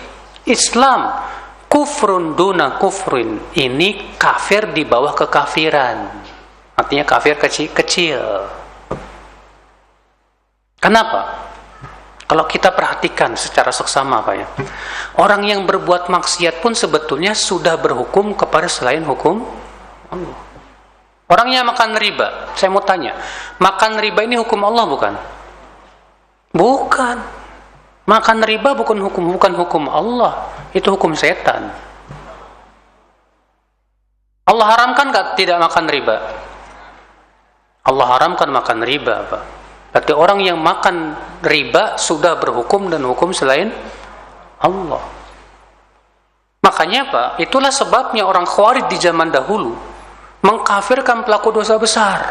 Islam. Kufrun duna kufrin. Ini kafir di bawah kekafiran. Artinya kafir kecil. Kenapa? Kalau kita perhatikan secara seksama, Pak, ya, orang yang berbuat maksiat pun sebetulnya sudah berhukum kepada selain hukum Allah. Orangnya makan riba, saya mau tanya, makan riba ini hukum Allah bukan? Bukan. Makan riba bukan hukum Allah, itu hukum setan. Allah haramkan nggak tidak makan riba? Allah haramkan makan riba, Pak. Berarti orang yang makan riba sudah berhukum dan hukum selain Allah. Makanya, Pak, itulah sebabnya orang Khawarij di zaman dahulu mengkafirkan pelaku dosa besar.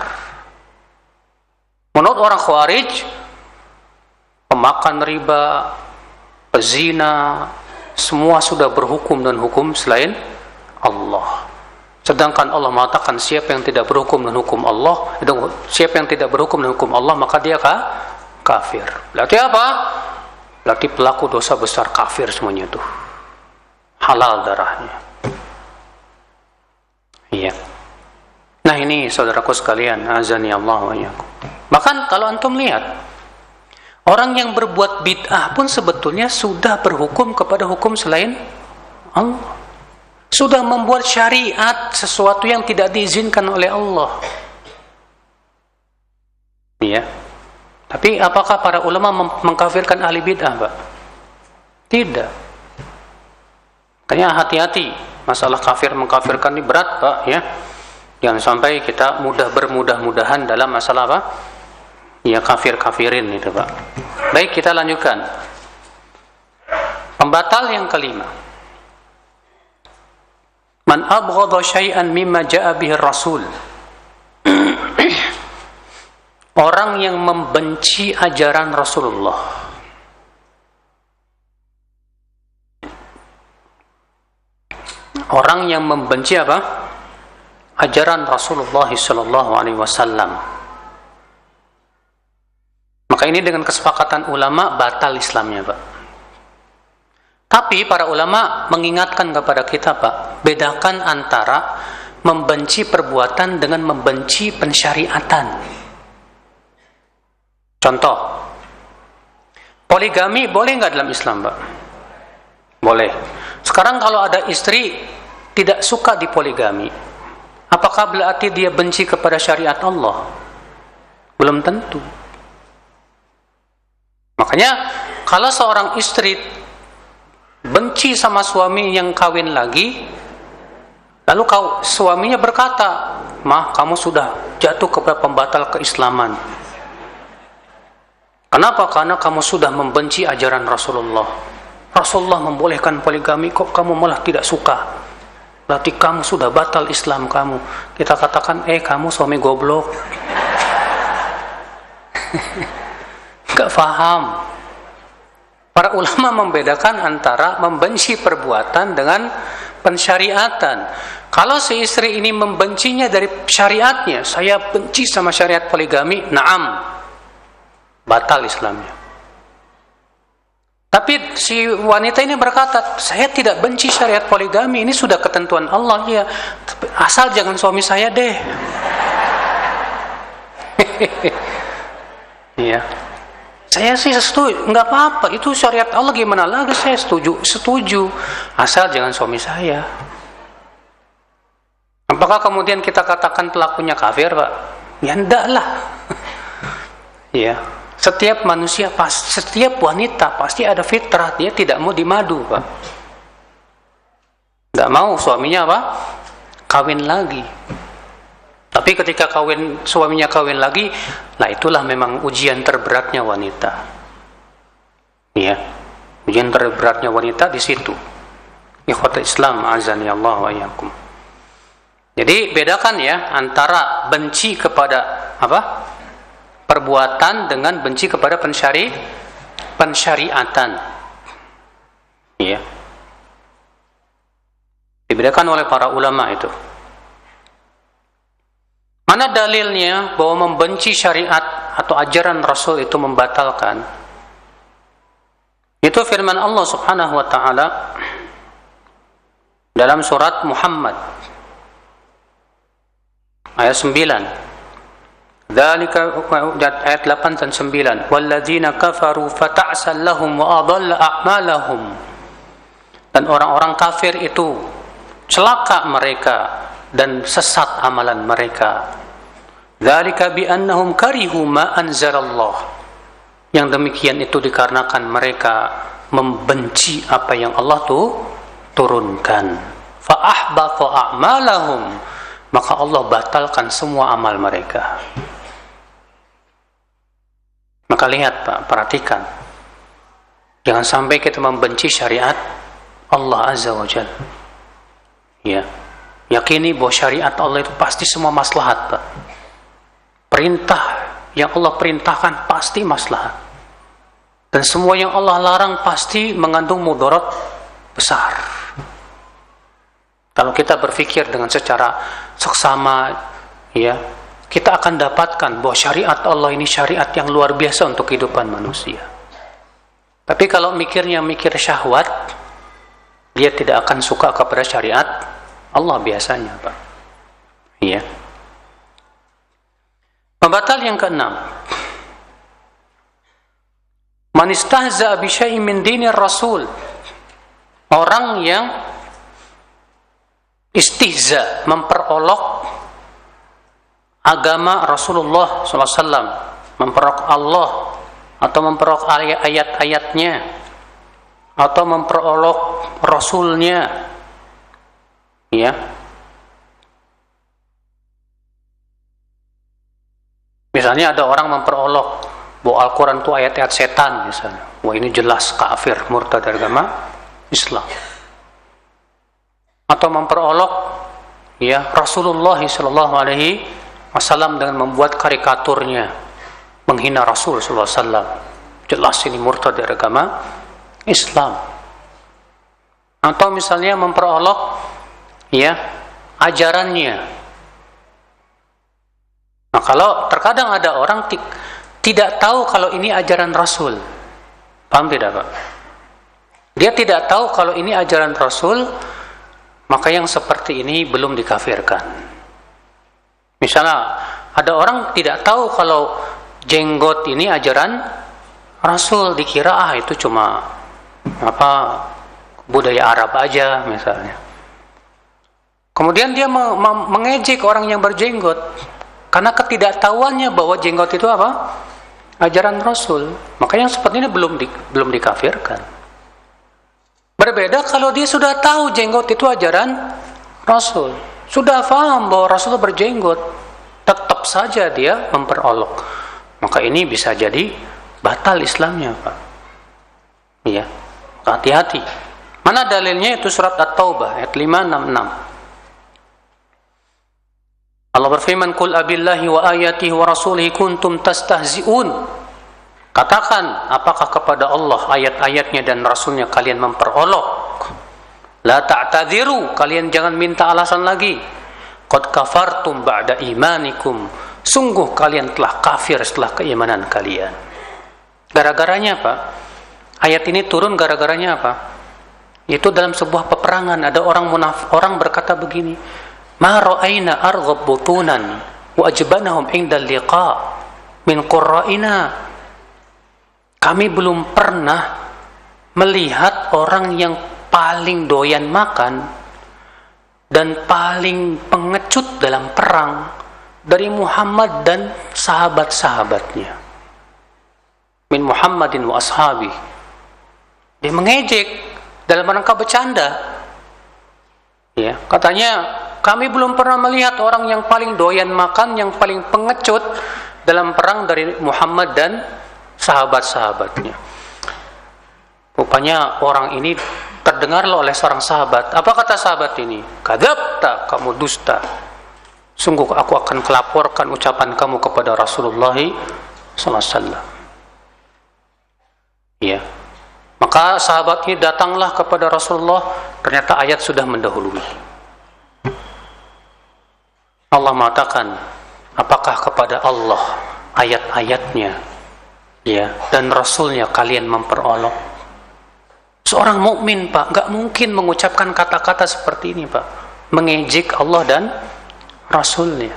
Menurut orang Khawarij, pemakan riba, pezina, semua sudah berhukum dan hukum selain Allah. Sedangkan Allah mengatakan siapa yang tidak berhukum dan hukum Allah, siapa yang tidak berhukum dan hukum Allah, maka dia kafir. Berarti apa? Berarti pelaku dosa besar kafir semuanya itu. Halal darahnya. Iya. Nah ini saudaraku sekalian, azani Allah wa iyyakum. Bahkan kalau antum lihat, orang yang berbuat bid'ah pun sebetulnya sudah berhukum kepada hukum selain Allah. Sudah membuat syariat sesuatu yang tidak diizinkan oleh Allah. Iya. Tapi apakah para ulama mengkafirkan ahli bid'ah, Pak? Tidak. Makanya hati-hati, masalah kafir mengkafirkan ini berat, Pak, ya. Jangan sampai kita bermudah-mudahan dalam masalah apa? Ya kafir-kafirin itu, Pak. Baik, kita lanjutkan. Pembatal yang kelima. Man abghadha syai'an mimma ja'a bihi Rasul. orang yang membenci ajaran Rasulullah. Orang yang membenci apa? Ajaran Rasulullah sallallahu alaihi wasallam. Maka ini dengan kesepakatan ulama batal Islamnya, Pak. Tapi para ulama mengingatkan kepada kita, Pak, bedakan antara membenci perbuatan dengan membenci pensyariatan. Contoh, poligami boleh nggak dalam Islam, Pak? Boleh. Sekarang kalau ada istri tidak suka di poligami, apakah berarti dia benci kepada syariat Allah? Belum tentu. Makanya kalau seorang istri benci sama suami yang kawin lagi, lalu suaminya berkata, "Mah, kamu sudah jatuh kepada pembatal keislaman." Kenapa? Karena kamu sudah membenci ajaran Rasulullah. Rasulullah membolehkan poligami, kok kamu malah tidak suka? Berarti kamu sudah batal Islam kamu. Kita katakan, kamu suami goblok. Gak paham. Para ulama membedakan antara membenci perbuatan dengan pensyariatan. Kalau si istri ini membencinya dari syariatnya, saya benci sama syariat poligami, na'am, batal Islamnya. Tapi si wanita ini berkata, saya tidak benci syariat poligami, ini sudah ketentuan Allah, ya, asal jangan suami saya deh. Iya. Saya sih setuju, nggak apa-apa, itu syariat Allah, gimana lagi, saya setuju, asal jangan suami saya. Apakah kemudian kita katakan pelakunya kafir, Pak? Ya enggak lah. Ya, setiap manusia, setiap wanita pasti ada fitrah, dia tidak mau dimadu, Pak. Nggak mau suaminya apa? Kawin lagi. Tapi ketika suaminya kawin lagi, nah itulah memang ujian terberatnya wanita. Iya, ujian terberatnya wanita di situ. Ikhwatul Islam, azani Allah wa iyyakum. Jadi bedakan ya antara benci kepada apa? Perbuatan dengan benci kepada pensyariatan. Iya. Dibedakan oleh para ulama itu. Mana dalilnya bahwa membenci syariat atau ajaran Rasul itu membatalkan? Itu firman Allah Subhanahu wa taala dalam surat Muhammad ayat 9. Dzalika ayat 8 dan 9. Walladzina kafaru fata'sal lahum wa adalla a'malahum. Dan orang-orang kafir itu celaka mereka dan sesat amalan mereka. Dzalika bi annahum karihu ma anzalallah. Yang demikian itu dikarenakan mereka membenci apa yang Allah turunkan. Fa ahbata a'malahum, maka Allah batalkan semua amal mereka. Maka lihat, Pak, perhatikan. Jangan sampai kita membenci syariat Allah Azza wa Jalla. Ya. Yakini bahwa syariat Allah itu pasti semua maslahat, Pak. Perintah yang Allah perintahkan pasti maslahat. Dan semua yang Allah larang pasti mengandung mudarat besar. Kalau kita berpikir dengan secara seksama, ya, kita akan dapatkan bahwa syariat Allah ini syariat yang luar biasa untuk kehidupan manusia. Tapi kalau mikir syahwat, dia tidak akan suka kepada syariat Allah biasanya, Pak. Iya. Pembatal yang keenam. Man istahza'a bi syai'in min dinir Rasul. Orang yang istihza, memperolok agama Rasulullah SAW, memperolok Allah atau memperolok ayat-ayatnya atau memperolok Rasulnya, ya. Misalnya ada orang memperolok bahwa Al-Quran itu ayat-ayat setan misalnya. Wah, ini jelas kafir, murtad dari agama Islam. Atau memperolok ya Rasulullah SAW dengan membuat karikaturnya. menghina Rasul sallallahu alaihi wasallam. Jelas ini murtad dari agama Islam. Atau misalnya memperolok ya ajarannya. Nah, kalau terkadang ada orang tidak tahu kalau ini ajaran Rasul. Paham tidak, Pak? Dia tidak tahu kalau ini ajaran Rasul, maka yang seperti ini belum dikafirkan. Misalnya ada orang tidak tahu kalau jenggot ini ajaran Rasul, dikira itu cuma budaya Arab aja misalnya. Kemudian dia mengejek orang yang berjenggot karena ketidaktahuannya bahwa jenggot itu ajaran Rasul. Maka yang seperti ini belum dikafirkan. Berbeda kalau dia sudah tahu jenggot itu ajaran Rasul, sudah paham bahwa Rasul berjenggot, tetap saja dia memperolok, maka ini bisa jadi batal Islamnya, Pak. Iya, hati-hati. Mana dalilnya? Itu surat At-Taubah ayat 566. Allah berfirman, "Qul abillahi wa ayatihi wa rasulihi kuntum tastahzi'un." Katakan, apakah kepada Allah, ayat-ayatnya dan Rasulnya kalian memperolok? La ta'tadhiru, kalian jangan minta alasan lagi. Qad kafartum ba'da imanikum, sungguh kalian telah kafir setelah keimanan kalian. Gara-garanya apa? Ayat ini turun gara-garanya apa? Itu dalam sebuah peperangan ada orang berkata begini, "Ma ra'ayna arghab butunan wa ajbanahum indal liqa min qurra'ina." Kami belum pernah melihat orang yang paling doyan makan dan paling pengecut dalam perang dari Muhammad dan sahabat-sahabatnya. Min Muhammadin wa ashabi. Dia mengejek dalam rangka bercanda. Ya, katanya kami belum pernah melihat orang yang paling doyan makan, yang paling pengecut dalam perang dari Muhammad dan sahabat-sahabatnya. Rupanya orang ini terdengarlah oleh seorang sahabat. Apa kata sahabat ini? "Kadzabta, kamu dusta. Sungguh aku akan melaporkan ucapan kamu kepada Rasulullah SAW." Ya. Maka sahabat ini datanglah kepada Rasulullah, ternyata ayat sudah mendahului. Allah mengatakan, apakah kepada Allah ayat-ayatnya ya dan Rasulnya kalian memperolok? Seorang mukmin, Pak, nggak mungkin mengucapkan kata-kata seperti ini, Pak, mengejek Allah dan Rasulnya.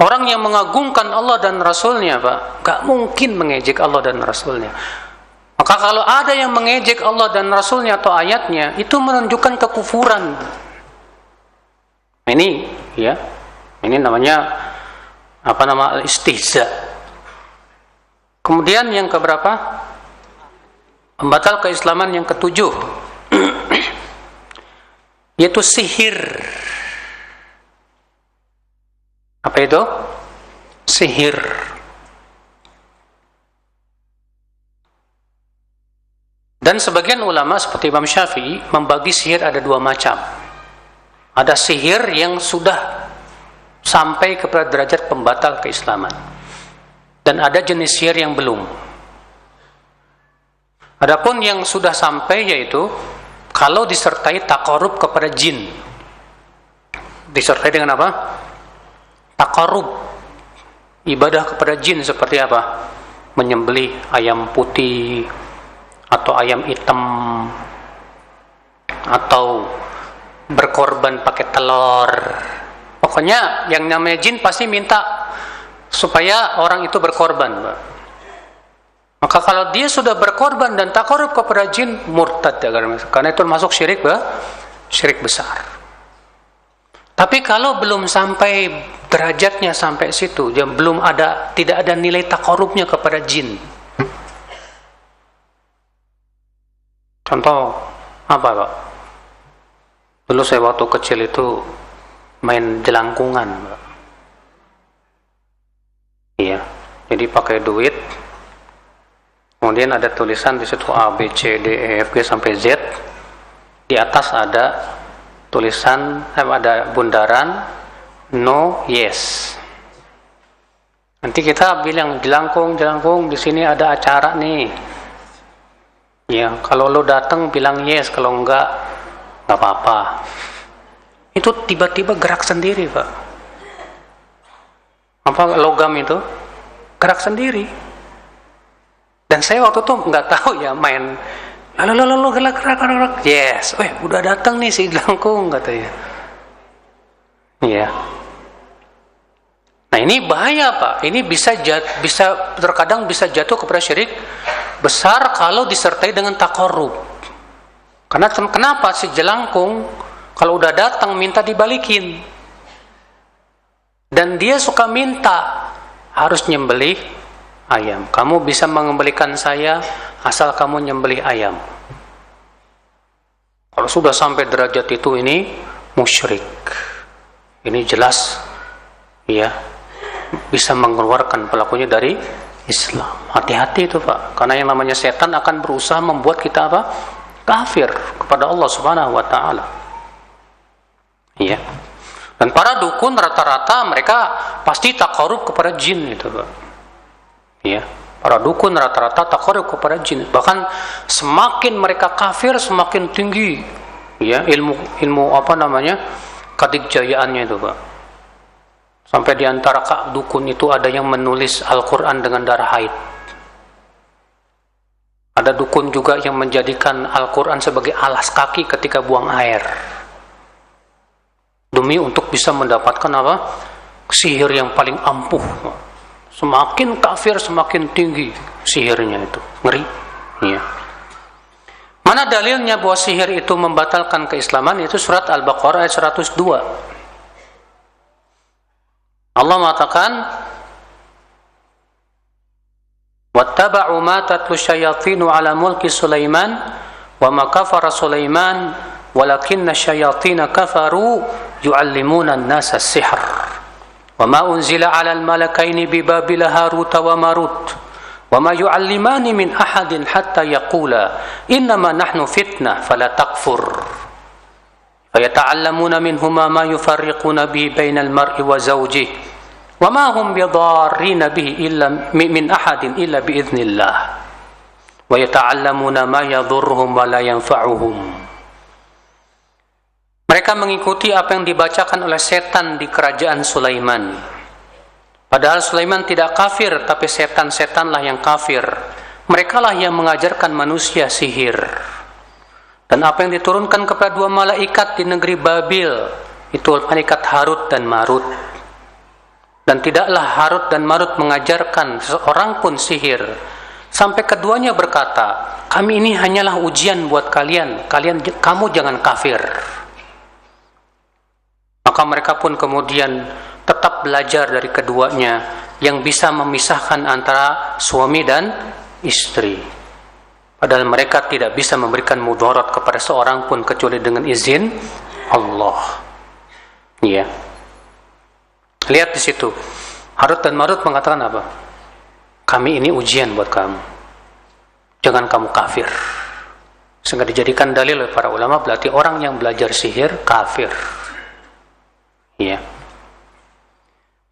Orang yang mengagungkan Allah dan Rasulnya, Pak, nggak mungkin mengejek Allah dan Rasulnya. Maka kalau ada yang mengejek Allah dan Rasulnya atau ayatnya, itu menunjukkan kekufuran. Ini ya, ini namanya al-istihza. Kemudian yang keberapa? Pembatal keislaman yang ketujuh, yaitu sihir. Apa itu? Sihir. Dan sebagian ulama seperti Imam Syafi'i membagi sihir ada dua macam. Ada sihir yang sudah sampai kepada derajat pembatal keislaman, dan ada jenis sihir yang belum. Adapun yang sudah sampai yaitu kalau disertai taqarrub kepada jin. Disertai dengan apa? Taqarrub. Ibadah kepada jin seperti apa? Menyembelih ayam putih atau ayam hitam, atau berkorban pakai telur. Pokoknya yang namanya jin pasti minta supaya orang itu berkorban, Pak. Maka kalau dia sudah berkorban dan taqarrub kepada jin, murtad ya, karena itu masuk syirik besar. Tapi kalau belum sampai derajatnya sampai situ, dia tidak ada nilai taqarrubnya kepada jin. Contoh apa, Pak? Dulu saya waktu kecil itu main jelangkungan, Pak. Iya, jadi pakai duit. Kemudian ada tulisan di situ A, B, C, D, E, F, G sampai Z. Di atas ada tulisan, ada bundaran no yes. Nanti kita bilang jelangkung di sini ada acara nih. Ya, kalau lo datang bilang yes, kalau enggak apa-apa. Itu tiba-tiba gerak sendiri, Pak. Apa logam itu? Gerak sendiri. Dan saya waktu itu nggak tahu ya main. Lalu gerak. Yes, udah datang nih si jelangkung katanya. Iya. Nah ini bahaya Pak. Ini terkadang bisa jatuh kepada syirik besar kalau disertai dengan takarrub. Karena kenapa si jelangkung kalau udah datang minta dibalikin. Dan dia suka minta harus nyembelih ayam. Kamu bisa mengembalikan saya asal kamu nyembelih ayam. Kalau sudah sampai derajat itu ini musyrik. Ini jelas ya bisa mengeluarkan pelakunya dari Islam. Hati-hati itu Pak. Karena yang namanya setan akan berusaha membuat kita apa? Kafir kepada Allah Subhanahu wa taala. Iya. Dan para dukun rata-rata mereka pasti takarub kepada jin itu, Pak. Iya. Para dukun rata-rata takarub kepada jin. Bahkan semakin mereka kafir semakin tinggi ya ilmu kadikjayaannya itu, Pak. Sampai di antara dukun itu ada yang menulis Al-Qur'an dengan darah haid. Ada dukun juga yang menjadikan Al-Qur'an sebagai alas kaki ketika buang air. Demi untuk bisa mendapatkan sihir yang paling ampuh. Semakin kafir semakin tinggi sihirnya itu. Ngeri. Ya. Mana dalilnya bahwa sihir itu membatalkan keislaman? Itu surat Al-Baqarah ayat 102. Allah mengatakan, "Wattaba'u ma tatlu syayatinu 'ala mulki Sulaiman wa ma kafara Sulaiman walakinna syayatina kafaru yu'allimuna an-nasa as-sihr wa ma unzila 'ala al-malakaini bi Babil Harut wa Marut wa ma yu'allimani min ahadin hatta yaqula innama nahnu fitnah fala takfur fayata'allamuna minhuma ma yufarriquna bihi bainal mar'i wa zawjihi wa ma hum bidarrina bihi illa min ahadin illa bi idznillah wa yata'allamuna ma yadhurruhum wa la yanfa'uhum." Mereka mengikuti apa yang dibacakan oleh setan di kerajaan Sulaiman. Padahal Sulaiman tidak kafir, tapi setan-setanlah yang kafir. Merekalah yang mengajarkan manusia sihir. Dan apa yang diturunkan kepada dua malaikat di negeri Babil, itu malaikat Harut dan Marut. Dan tidaklah Harut dan Marut mengajarkan seorang pun sihir. Sampai keduanya berkata, "Kami ini hanyalah ujian buat kalian. Kamu jangan kafir." Maka mereka pun kemudian tetap belajar dari keduanya yang bisa memisahkan antara suami dan istri. Padahal mereka tidak bisa memberikan mudarat kepada seorang pun kecuali dengan izin Allah. Ya. Lihat di situ. Harut dan Marut mengatakan apa? Kami ini ujian buat kamu. Jangan kamu kafir. Sehingga dijadikan dalil oleh para ulama berarti orang yang belajar sihir kafir. Ya.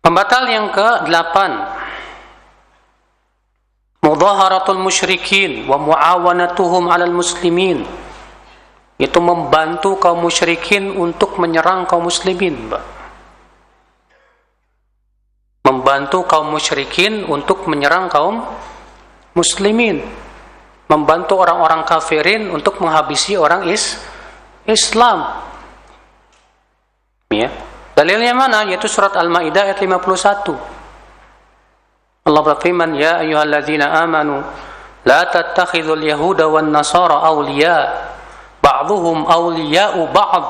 Pembatal yang ke-8, mudhaharatul musyrikin wa muawanatuhum 'alal muslimin. Itu membantu kaum musyrikin untuk menyerang kaum muslimin, Pak. Membantu kaum musyrikin untuk menyerang kaum muslimin. Membantu orang-orang kafirin untuk menghabisi orang Islam. Ya. Dalilnya mana? Yaitu surat Al-Maidah ayat 51. Allah berfirman, "Ya ayyuhalladzina amanu la tattakhidhul yahuda wan nasara awliya ba'dhuhum awliya'u ba'd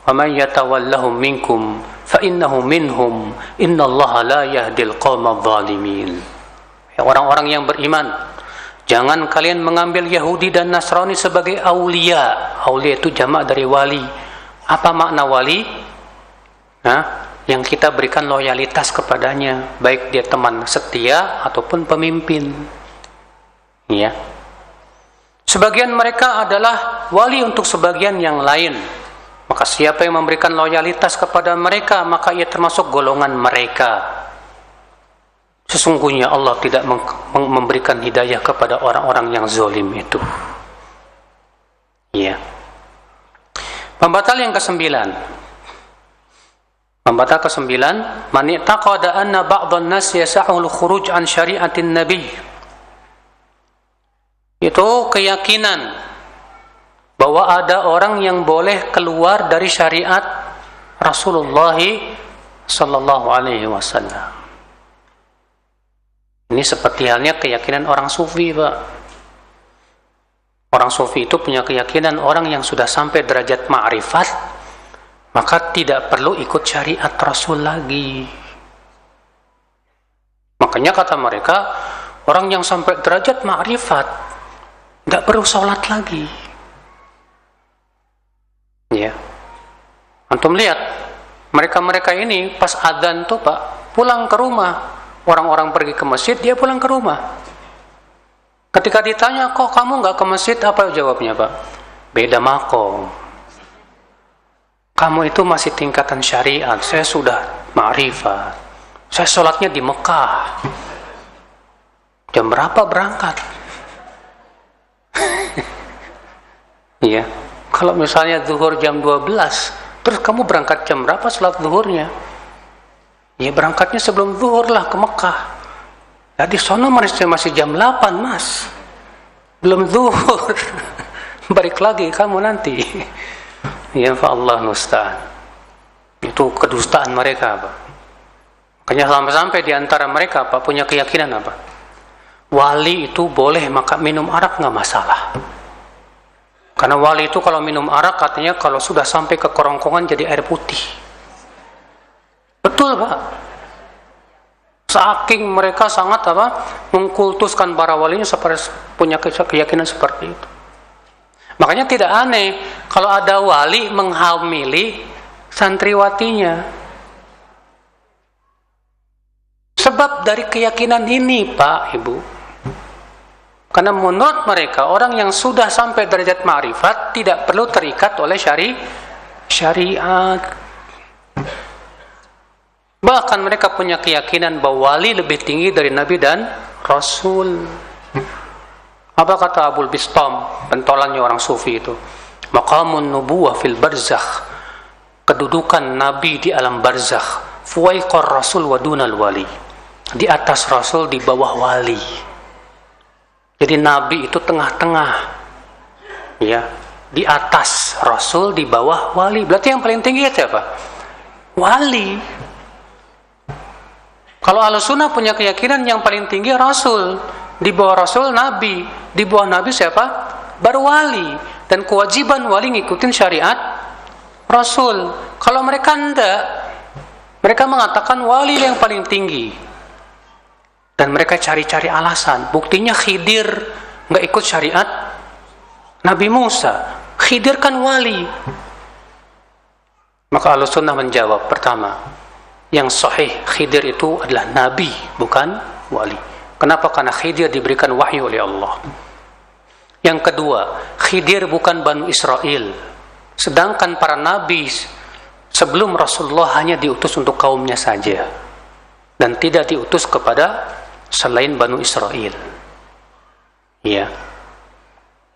wa man yatawallahum minkum fa innahu minhum innallaha la yahdil qaumadh dhalimin." Ya, orang-orang yang beriman, jangan kalian mengambil Yahudi dan Nasrani sebagai aulia. Aulia itu jamak dari wali. Apa makna wali? Yang kita berikan loyalitas kepadanya, baik dia teman setia ataupun pemimpin. Ya. Sebagian mereka adalah wali untuk sebagian yang lain. Maka siapa yang memberikan loyalitas kepada mereka, maka ia termasuk golongan mereka. Sesungguhnya Allah tidak memberikan hidayah kepada orang-orang yang zalim itu. Ya. Pembatal yang ke-9. Pembatal ke-9, man i'taqada anna ba'dhan nas yas'ahul khuruj an syari'atin nabi. Itu keyakinan bahwa ada orang yang boleh keluar dari syariat Rasulullah sallallahu alaihi wasallam. Ini seperti halnya keyakinan orang sufi, Pak. Orang sufi itu punya keyakinan orang yang sudah sampai derajat ma'rifat, maka tidak perlu ikut syariat Rasul lagi. Makanya kata mereka, orang yang sampai derajat ma'rifat, tidak perlu sholat lagi. Ya. Antum lihat, mereka-mereka ini pas adzan tuh Pak, pulang ke rumah. Orang-orang pergi ke masjid, dia pulang ke rumah. Ketika ditanya, kok kamu nggak ke masjid? Apa jawabnya, Pak? Beda makom. Kamu itu masih tingkatan syariat. Saya sudah ma'rifat. Saya sholatnya di Mekah. Jam berapa berangkat? Iya. Kalau misalnya zuhur jam 12, terus kamu berangkat jam berapa sholat zuhurnya? Ya berangkatnya sebelum zuhur lah ke Mekah. Jadi sono masih jam 8 mas. Belum zuhur. Balik lagi kamu nanti. Ya Allah musta'an. Itu kedustaan mereka Pak. Makanya sampai-sampai di antara mereka Pak punya keyakinan apa? Wali itu boleh minum arak nggak masalah. Karena wali itu kalau minum arak katanya kalau sudah sampai ke kerongkongan jadi air putih. Betul Pak. Saking mereka sangat mengkultuskan para walinya seperti punya keyakinan seperti itu. Makanya tidak aneh kalau ada wali menghamili santriwatinya. Sebab dari keyakinan ini Pak, Ibu. Karena menurut mereka orang yang sudah sampai derajat ma'rifat tidak perlu terikat oleh syariat. Bahkan mereka punya keyakinan bahwa wali lebih tinggi dari Nabi dan Rasul. Apa kata Abul Bistam, pentolannya orang sufi itu? Maqamun nubuwah fil barzakh. Kedudukan Nabi di alam barzakh. Fuwaiqar Rasul wa dunal wali. Di atas Rasul, di bawah wali. Jadi Nabi itu tengah-tengah. Ya, di atas Rasul, di bawah wali. Berarti yang paling tinggi siapa? Wali. Kalau Ahlussunnah punya keyakinan yang paling tinggi Rasul, di bawah Rasul Nabi, di bawah Nabi siapa? Baru wali. Dan kewajiban wali ngikutin syariat Rasul. Kalau mereka enggak, mereka mengatakan wali yang paling tinggi. Dan mereka cari-cari alasan. Buktinya Khidir nggak ikut syariat Nabi Musa. Khidir kan wali. Maka Ahlussunnah menjawab, pertama, yang sahih Khidir itu adalah Nabi, bukan wali. Kenapa? Karena Khidir diberikan wahyu oleh Allah. Yang kedua, Khidir bukan Banu Israel. Sedangkan para Nabi sebelum Rasulullah hanya diutus untuk kaumnya saja. Dan tidak diutus kepada selain Banu Israel. Ya.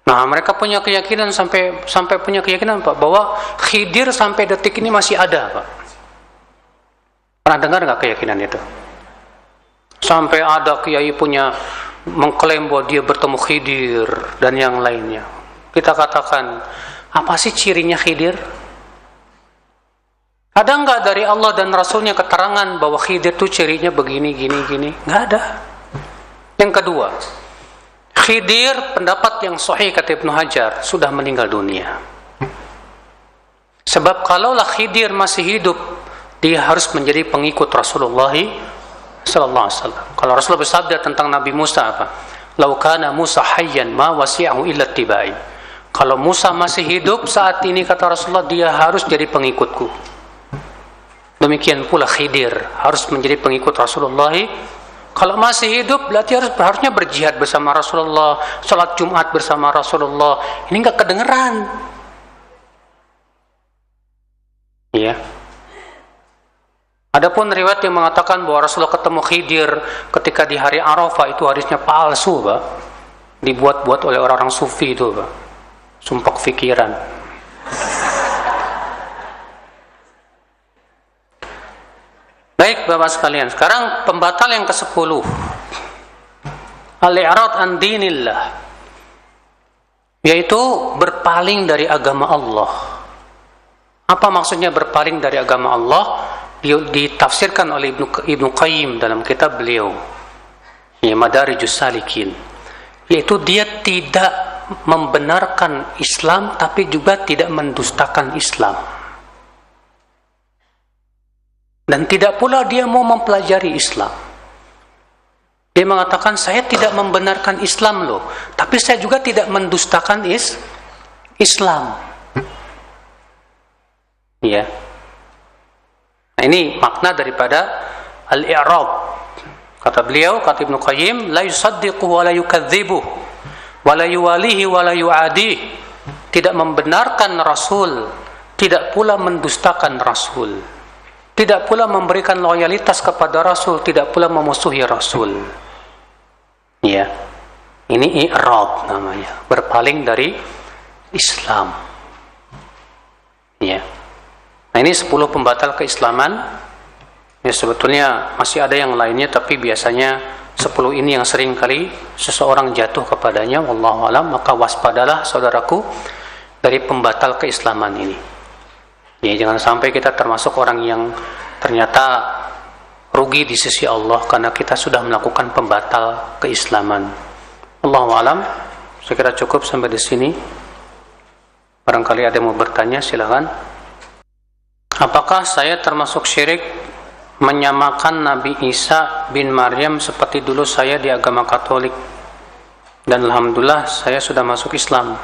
Nah, mereka punya keyakinan sampai punya keyakinan Pak bahwa Khidir sampai detik ini masih ada, Pak. Pernah dengar nggak keyakinan itu? Sampai ada kiai punya mengklaim bahwa dia bertemu Khidir dan yang lainnya. Kita katakan, apa sih cirinya Khidir? Ada nggak dari Allah dan Rasulnya keterangan bahwa Khidir itu cirinya begini, gini? Nggak ada. Yang kedua, Khidir pendapat yang sahih kata Ibnu Hajar sudah meninggal dunia. Sebab kalaulah Khidir masih hidup, dia harus menjadi pengikut Rasulullah sallallahu alaihi wasallam. Kalau Rasulullah bersabda tentang Nabi Musa apa? Lau kana Musa hayyan ma wasi'ahu illa tibai. Kalau Musa masih hidup saat ini kata Rasulullah, dia harus jadi pengikutku. Demikian pula Khidir harus menjadi pengikut Rasulullah. Kalau masih hidup berarti harusnya berjihad bersama Rasulullah, salat Jumat bersama Rasulullah. Ini enggak kedengeran. Iya. Adapun riwayat yang mengatakan bahwa Rasulullah ketemu Khidir ketika di hari Arafah, itu hadisnya palsu, Pak. Dibuat-buat oleh orang-orang sufi itu, Pak. Sumpah pikiran. Baik, Bapak sekalian. Sekarang pembatal yang ke-10. Al-i'rad an dinillah. Yaitu berpaling dari agama Allah. Apa maksudnya berpaling dari agama Allah? Ditafsirkan oleh Ibnu Qayyim dalam kitab beliau, Madarijus Salikin, yaitu dia tidak membenarkan Islam tapi juga tidak mendustakan Islam, dan tidak pula dia mau mempelajari Islam. Dia mengatakan, saya tidak membenarkan Islam loh, tapi saya juga tidak mendustakan Islam. Ya. Nah, ini makna daripada al-i'rab. Kata beliau, kata Ibnu Qayyim, la yusaddiqu wa la yukadzibuh wa la yuwalihi wa la yu'adih. Tidak membenarkan Rasul, tidak pula mendustakan Rasul, tidak pula memberikan loyalitas kepada Rasul, tidak pula memusuhi Rasul. Ya. Ini i'rab namanya, berpaling dari Islam. Ya. Nah, ini 10 pembatal keislaman. Ya, sebetulnya masih ada yang lainnya, tapi biasanya 10 ini yang sering kali seseorang jatuh kepadanya, wallahu alam. Maka waspadalah saudaraku dari pembatal keislaman ini. Ya, jangan sampai kita termasuk orang yang ternyata rugi di sisi Allah karena kita sudah melakukan pembatal keislaman. Wallahu alam. Saya kira cukup sampai di sini. Barangkali ada yang mau bertanya, silakan. Apakah saya termasuk syirik menyamakan Nabi Isa bin Maryam seperti dulu saya di agama Katolik? Dan alhamdulillah saya sudah masuk Islam.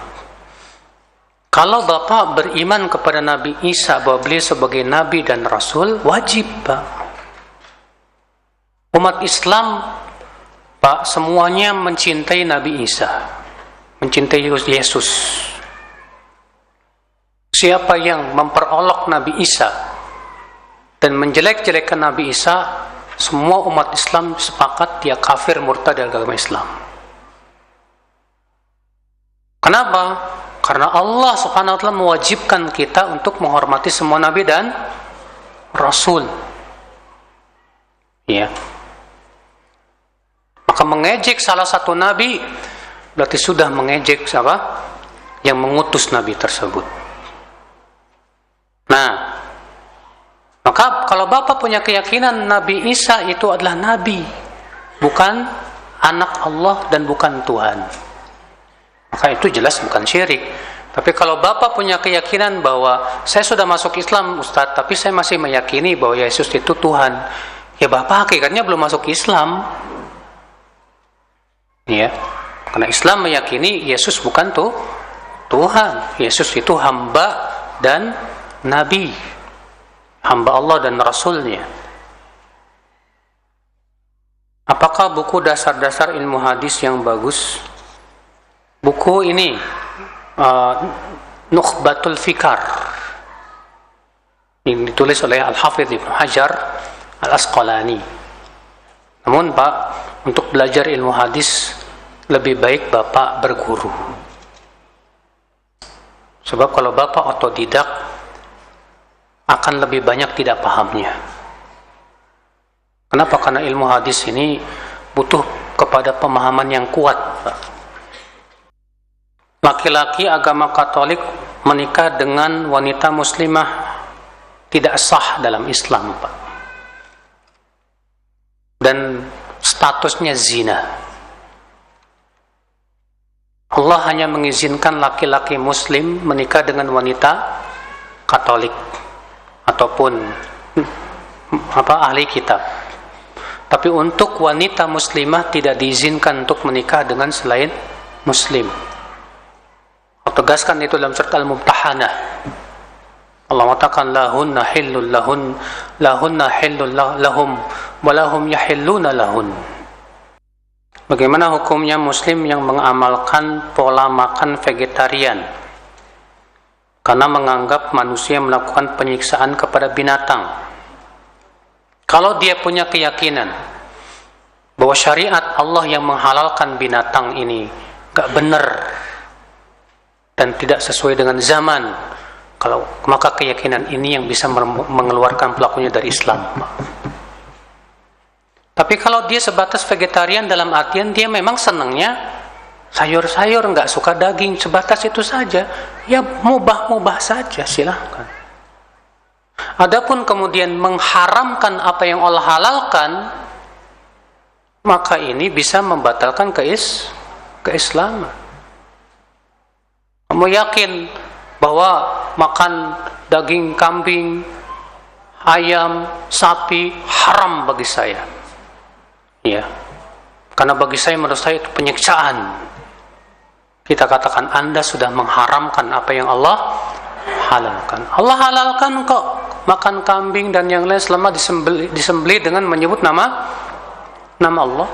Kalau Bapak beriman kepada Nabi Isa bahwa beliau sebagai Nabi dan Rasul, wajib, Pak. Umat Islam, Pak, semuanya mencintai Nabi Isa, mencintai Yesus. Siapa yang memperolok Nabi Isa dan menjelek-jelekkan Nabi Isa, semua umat Islam sepakat dia kafir, murtad dari agama Islam. Kenapa? Karena Allah Subhanahu wa taala mewajibkan kita untuk menghormati semua nabi dan rasul. Ya. Maka mengejek salah satu nabi berarti sudah mengejek siapa? Yang mengutus nabi tersebut. Nah, maka kalau Bapak punya keyakinan Nabi Isa itu adalah Nabi, bukan anak Allah dan bukan Tuhan, maka itu jelas bukan syirik. Tapi kalau Bapak punya keyakinan bahwa saya sudah masuk Islam, Ustaz, tapi saya masih meyakini bahwa Yesus itu Tuhan, ya Bapak hakikatnya belum masuk Islam. Ya, karena Islam meyakini Yesus bukan Tuhan. Yesus itu hamba dan Nabi, hamba Allah dan Rasulnya. Apakah buku dasar-dasar ilmu hadis yang bagus? Buku ini Nukhbatul Fikar, yang ditulis oleh Al-Hafidh Ibnu Hajar Al-Asqalani. Namun Pak, untuk belajar ilmu hadis lebih baik Bapak berguru. Sebab kalau Bapak otodidak akan lebih banyak tidak pahamnya. Kenapa? Karena ilmu hadis ini butuh kepada pemahaman yang kuat, Pak. Laki-laki agama Katolik menikah dengan wanita muslimah tidak sah dalam Islam, Pak. Dan statusnya zina. Allah hanya mengizinkan laki-laki muslim menikah dengan wanita Katolik ataupun ahli kitab. Tapi untuk wanita muslimah tidak diizinkan untuk menikah dengan selain muslim. Allah tegaskan itu dalam surat Al-Mumtahanah. Allah mengatakan lahunna hillul lahum wa lahum yahilluna lahun. Bagaimana hukumnya muslim yang mengamalkan pola makan vegetarian karena menganggap manusia melakukan penyiksaan kepada binatang? Kalau dia punya keyakinan bahwa syariat Allah yang menghalalkan binatang ini gak benar dan tidak sesuai dengan zaman, maka keyakinan ini yang bisa mengeluarkan pelakunya dari Islam. Tapi kalau dia sebatas vegetarian dalam artian dia memang senangnya sayur-sayur, nggak suka daging, sebatas itu saja, ya mubah-mubah saja, silahkan. Adapun kemudian mengharamkan apa yang Allah halalkan, maka ini bisa membatalkan keislaman. Kamu yakin bahwa makan daging kambing, ayam, sapi haram bagi saya? Ya, karena bagi saya, menurut saya itu penyiksaan. Kita katakan Anda sudah mengharamkan apa yang Allah halalkan. Allah halalkan kok makan kambing dan yang lain selama disembelih dengan menyebut nama Allah.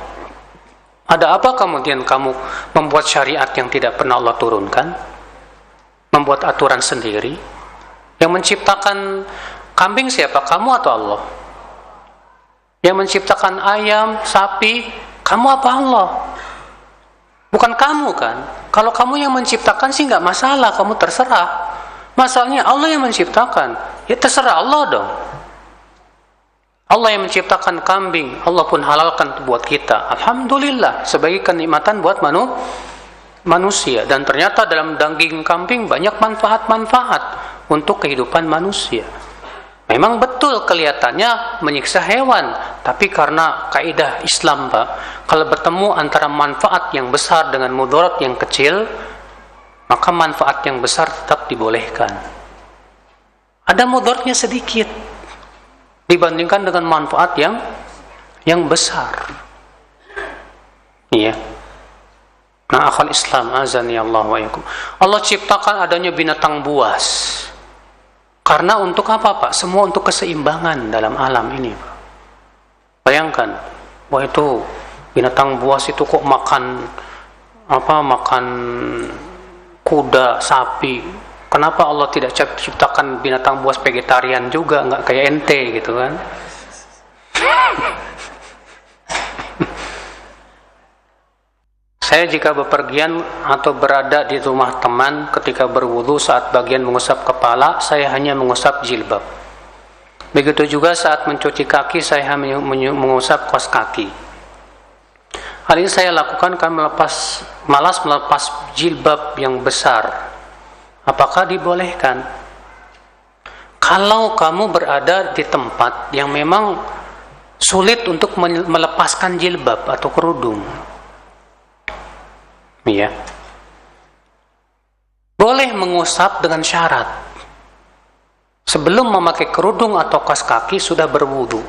Ada apa kemudian kamu membuat syariat yang tidak pernah Allah turunkan? Membuat aturan sendiri? Yang menciptakan kambing siapa? Kamu atau Allah? Yang menciptakan ayam, sapi, kamu apa Allah? Bukan kamu kan? Kalau kamu yang menciptakan sih nggak masalah, kamu terserah. Masalahnya Allah yang menciptakan, ya terserah Allah dong. Allah yang menciptakan kambing, Allah pun halalkan buat kita. Alhamdulillah, sebagai kenikmatan buat manusia. Dan ternyata dalam daging kambing banyak manfaat-manfaat untuk kehidupan manusia. Memang betul kelihatannya menyiksa hewan, tapi karena kaidah Islam, Pak, kalau bertemu antara manfaat yang besar dengan mudarat yang kecil, maka manfaat yang besar tetap dibolehkan. Ada mudaratnya sedikit dibandingkan dengan manfaat yang besar. Iya. Nah, akhal Islam, azani Allah wa yakum. Allah ciptakan adanya binatang buas. Karena untuk apa, Pak? Semua untuk keseimbangan dalam alam ini, Pak. Bayangkan, wah itu binatang buas itu kok makan kuda, sapi. Kenapa Allah tidak ciptakan binatang buas vegetarian juga, nggak kayak ente gitu kan? Saya jika bepergian atau berada di rumah teman, ketika berwudu saat bagian mengusap kepala, saya hanya mengusap jilbab. Begitu juga saat mencuci kaki, saya hanya mengusap kaos kaki. Hal ini saya lakukan karena malas melepas jilbab yang besar. Apakah dibolehkan? Kalau kamu berada di tempat yang memang sulit untuk melepaskan jilbab atau kerudung, ya, boleh mengusap dengan syarat sebelum memakai kerudung atau kaos kaki sudah berwudu.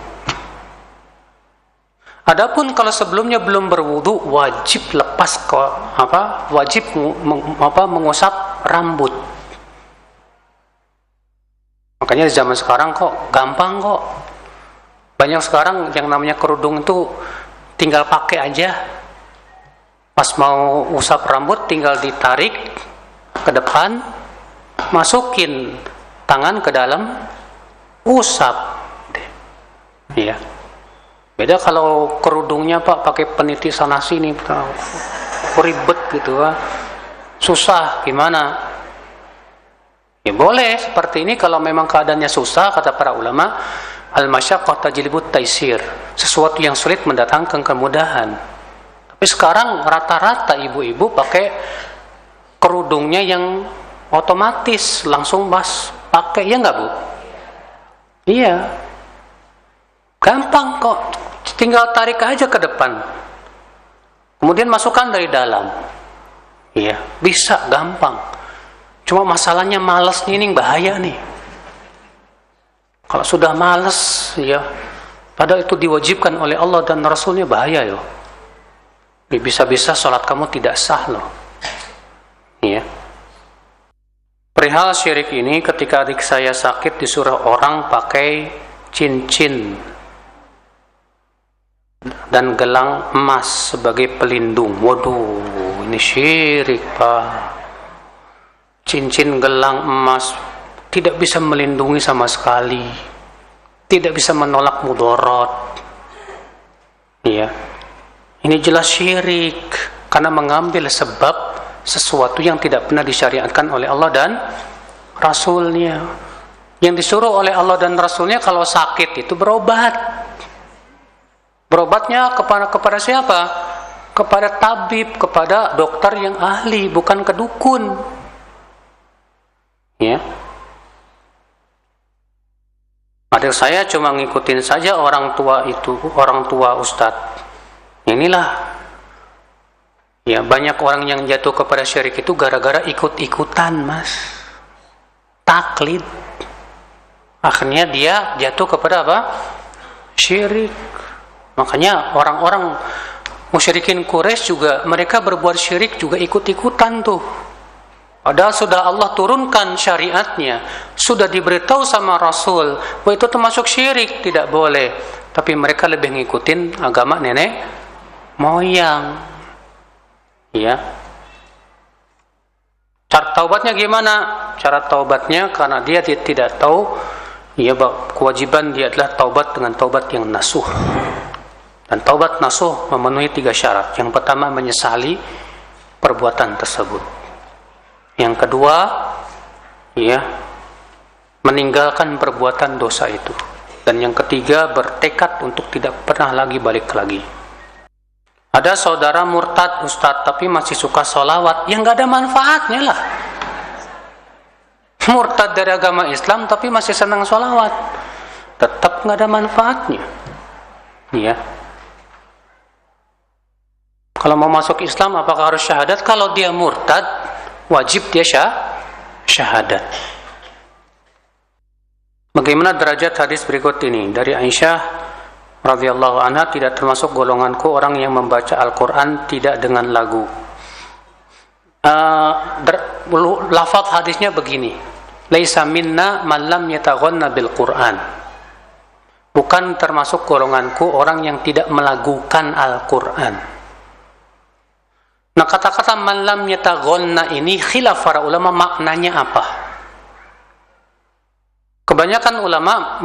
Adapun kalau sebelumnya belum berwudu, wajib lepas wajib mengusap rambut. Makanya di zaman sekarang kok gampang kok. Banyak sekarang yang namanya kerudung itu tinggal pakai aja. Pas mau usap rambut tinggal ditarik ke depan, masukin tangan ke dalam, usap. Iya. Beda kalau kerudungnya, Pak, pakai peniti sana sini, ribet gitu, Pak. Susah gimana? Ya boleh seperti ini kalau memang keadaannya susah, kata para ulama, al-masyaqqah tajlibut taisir. Sesuatu yang sulit mendatangkan kemudahan. Tapi sekarang rata-rata ibu-ibu pakai kerudungnya yang otomatis langsung pakai, ya nggak, Bu? Iya. Gampang kok. Tinggal tarik aja ke depan. Kemudian masukkan dari dalam. Iya, bisa gampang. Cuma masalahnya malas ini bahaya nih. Kalau sudah malas, ya, padahal itu diwajibkan oleh Allah dan Rasulnya, bahaya yo. Bisa-bisa sholat kamu tidak sah loh. Iya. Perihal syirik ini, ketika adik saya sakit disuruh orang pakai cincin dan gelang emas sebagai pelindung. Waduh, ini syirik, Pak. Cincin gelang emas tidak bisa melindungi sama sekali. tidak bisa menolak mudarat. Ya. Ini jelas syirik karena mengambil sebab sesuatu yang tidak pernah disyariatkan oleh Allah dan Rasulnya. Yang disuruh oleh Allah dan Rasulnya kalau sakit itu berobat. Berobatnya kepada siapa? Kepada tabib, kepada dokter yang ahli, bukan ke dukun. Ya. Adik saya cuma ngikutin saja orang tua itu, orang tua ustadz. Inilah. Ya, banyak orang yang jatuh kepada syirik itu gara-gara ikut-ikutan, Mas. Taklid. Akhirnya dia jatuh kepada apa? Syirik. Makanya orang-orang musyrikin Quraisy juga mereka berbuat syirik juga ikut-ikutan tuh. Padahal sudah Allah turunkan syariatnya, sudah diberitahu sama Rasul bahwa itu termasuk syirik, tidak boleh. Tapi mereka lebih ngikutin agama nenek moyang. Ya. Cara taubatnya gimana? Cara taubatnya karena dia tidak tahu ya kewajiban dia adalah taubat dengan taubat yang nasuh. Dan taubat nasuh memenuhi 3 syarat. Yang pertama menyesali perbuatan tersebut. Yang kedua, ya, meninggalkan perbuatan dosa itu. Dan yang ketiga, bertekad untuk tidak pernah lagi balik lagi. Ada saudara murtad, ustadz, tapi masih suka sholawat, yang gak ada manfaatnya lah. Murtad dari agama Islam, tapi masih senang sholawat, tetap gak ada manfaatnya. Ya. Kalau mau masuk Islam, apakah harus syahadat? Kalau dia murtad, wajib dia syahadat. Bagaimana derajat hadis berikut ini? Dari Aisyah radhiyallahu anha, tidak termasuk golonganku orang yang membaca Al-Quran tidak dengan lagu. Lafaz hadisnya begini, laisa minna man lam yataghanna bil Quran. Bukan termasuk golonganku orang yang tidak melagukan Al-Quran. Nah, kata-kata man lam yataghanna ini khilaf para ulama maknanya apa? Kebanyakan ulama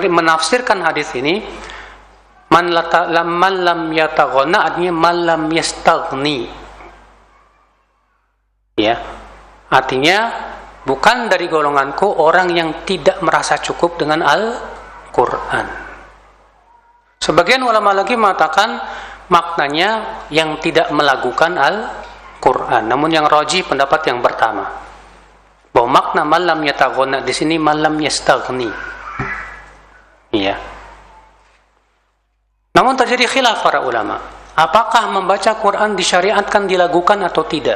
menafsirkan hadis ini man lam yataghanna artinya man lam yastaghni. Ya. Artinya bukan dari golonganku orang yang tidak merasa cukup dengan Al-Qur'an. Sebagian ulama lagi mengatakan maknanya yang tidak melagukan Al-Qur'an. Namun yang rajih pendapat yang pertama. Bahwa makna malam yataghanna di sini malam yastaghni. Iya. Namun terjadi khilaf para ulama. Apakah membaca Quran disyariatkan dilagukan atau tidak?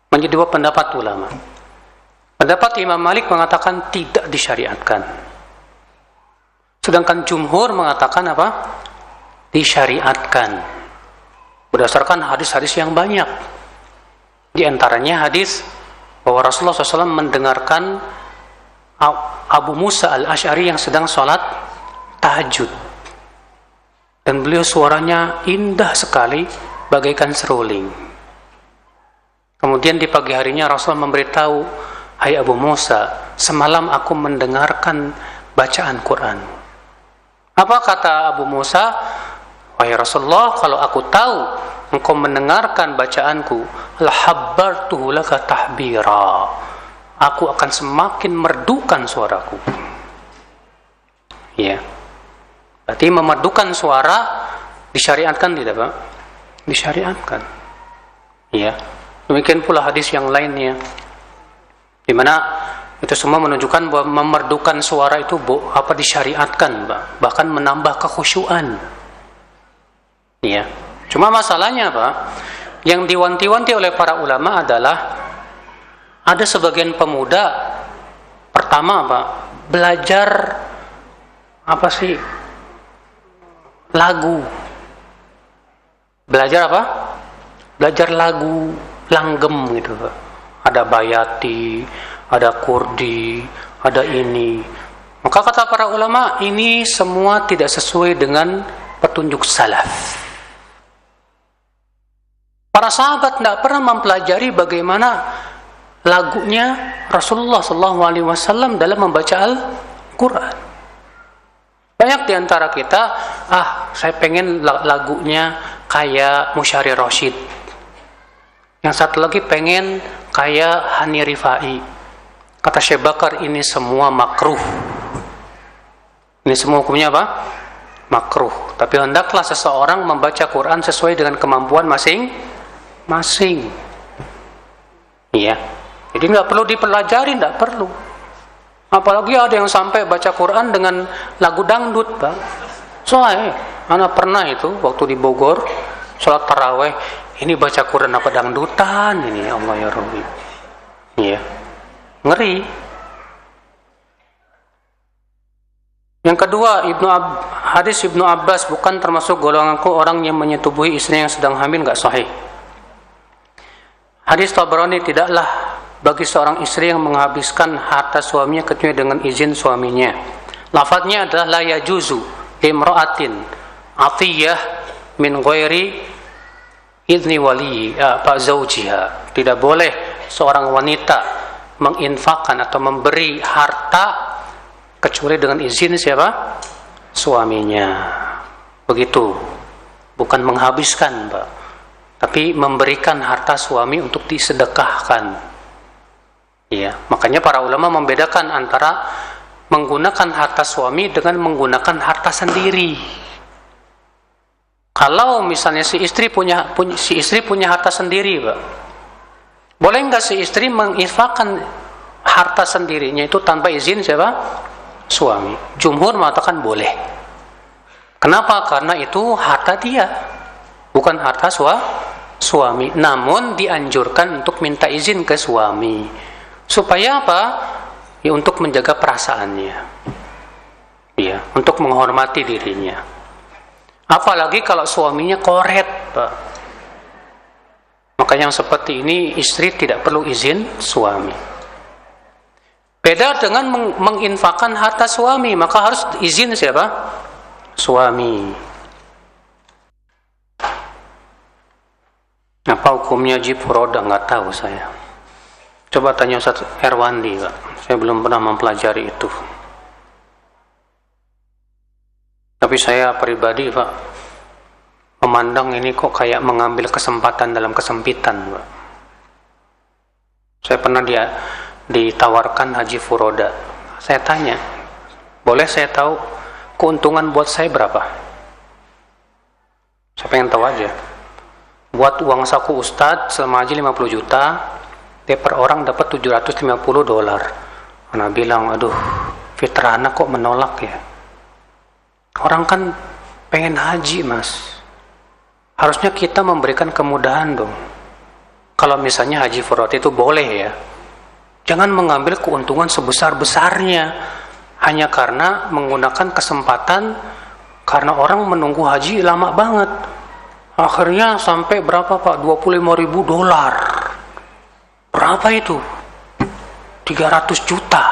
Menjadi dua pendapat ulama. Pendapat Imam Malik mengatakan tidak disyariatkan. Sedangkan jumhur mengatakan apa? Disyariatkan. Berdasarkan hadis-hadis yang banyak. Di antaranya hadis bahwa Rasulullah SAW mendengarkan Abu Musa al-Asy'ari yang sedang sholat tahajud. Dan beliau suaranya indah sekali, bagaikan seruling. Kemudian di pagi harinya Rasul memberitahu, hai Abu Musa, semalam aku mendengarkan bacaan Quran. Apa kata Abu Musa? Wahai Rasulullah, kalau aku tahu engkau mendengarkan bacaanku, lahabbartuhu laka tahbira. Aku akan semakin merdukan suaraku. Ya. Berarti memerdukan suara disyariatkan tidak, Pak? Disyariatkan. Ya. Demikian pula hadis yang lainnya. Di mana itu semua menunjukkan bahwa memerdukan suara itu disyariatkan, Pak. Bahkan menambah kekhusyuan. Ya. Cuma masalahnya apa? Yang diwanti-wanti oleh para ulama adalah ada sebagian pemuda pertama apa? Belajar apa sih? Lagu. Belajar apa? Belajar lagu langgem gitu, Pak. Ada bayati, ada kurdi, ada ini. Maka kata para ulama, ini semua tidak sesuai dengan petunjuk salaf. Para sahabat tidak pernah mempelajari bagaimana lagunya Rasulullah SAW dalam membaca Quran. Banyak di antara kita, saya pengen lagunya kayak Musyari Rasyid. Yang satu lagi pengen kayak Hani Rifai. Kata Syekh Bakar, ini semua makruh. Ini semua hukumnya apa? Makruh. Tapi hendaklah seseorang membaca Quran sesuai dengan kemampuan masing-masing. Iya. Jadi nggak perlu dipelajari, nggak perlu. Apalagi ada yang sampai baca Quran dengan lagu dangdut, Pak. Soalnya, anak pernah itu waktu di Bogor, sholat taraweh, ini baca Quran apa dangdutan ini, Allah ya Rabbi. Iya. Ngeri. Yang kedua, hadis Ibnu Abbas, bukan termasuk golonganku orang yang menyetubuhi istri yang sedang hamil, nggak sahih. Hadis Tabrani, tidaklah bagi seorang istri yang menghabiskan harta suaminya kecuali dengan izin suaminya. Lafadznya adalah la yajuzu limra'atin atiyah min ghairi idzni wali zaujiha. Tidak boleh seorang wanita menginfakkan atau memberi harta kecuali dengan izin siapa? Suaminya. Begitu. Bukan menghabiskan, Pak, tapi memberikan harta suami untuk disedekahkan. Ya, makanya para ulama membedakan antara menggunakan harta suami dengan menggunakan harta sendiri. Kalau misalnya si istri punya harta sendiri, Pak, boleh nggak si istri menginfakkan harta sendirinya itu tanpa izin siapa? Suami. Jumhur mengatakan boleh. Kenapa? Karena itu harta dia, bukan harta suami. Namun dianjurkan untuk minta izin ke suami. Supaya apa? Ya, untuk menjaga perasaannya. Ya, untuk menghormati dirinya. Apalagi kalau suaminya koret, Pak. Maka yang seperti ini istri tidak perlu izin suami. Beda dengan menginfakkan harta suami, maka harus izin siapa? Suami. Apa hukumnya haji furoda? Nggak tahu saya. Coba tanya Ustaz Erwandi, Pak. Saya belum pernah mempelajari itu. Tapi saya pribadi, Pak, memandang ini kok kayak mengambil kesempatan dalam kesempitan, Pak. Saya pernah ditawarkan haji furoda. Saya tanya, boleh saya tahu keuntungan buat saya berapa? Saya pengen tahu aja. Buat uang saku Ustadz selama haji 50 juta, dia per orang dapat $750. Anak bilang, aduh, fitrah anak kok menolak ya? Orang kan pengen haji, Mas. Harusnya kita memberikan kemudahan dong. Kalau misalnya haji furoda itu boleh ya. Jangan mengambil keuntungan sebesar-besarnya hanya karena menggunakan kesempatan, karena orang menunggu haji lama banget. Akhirnya sampai berapa, Pak? $25.000. Berapa itu? 300 juta.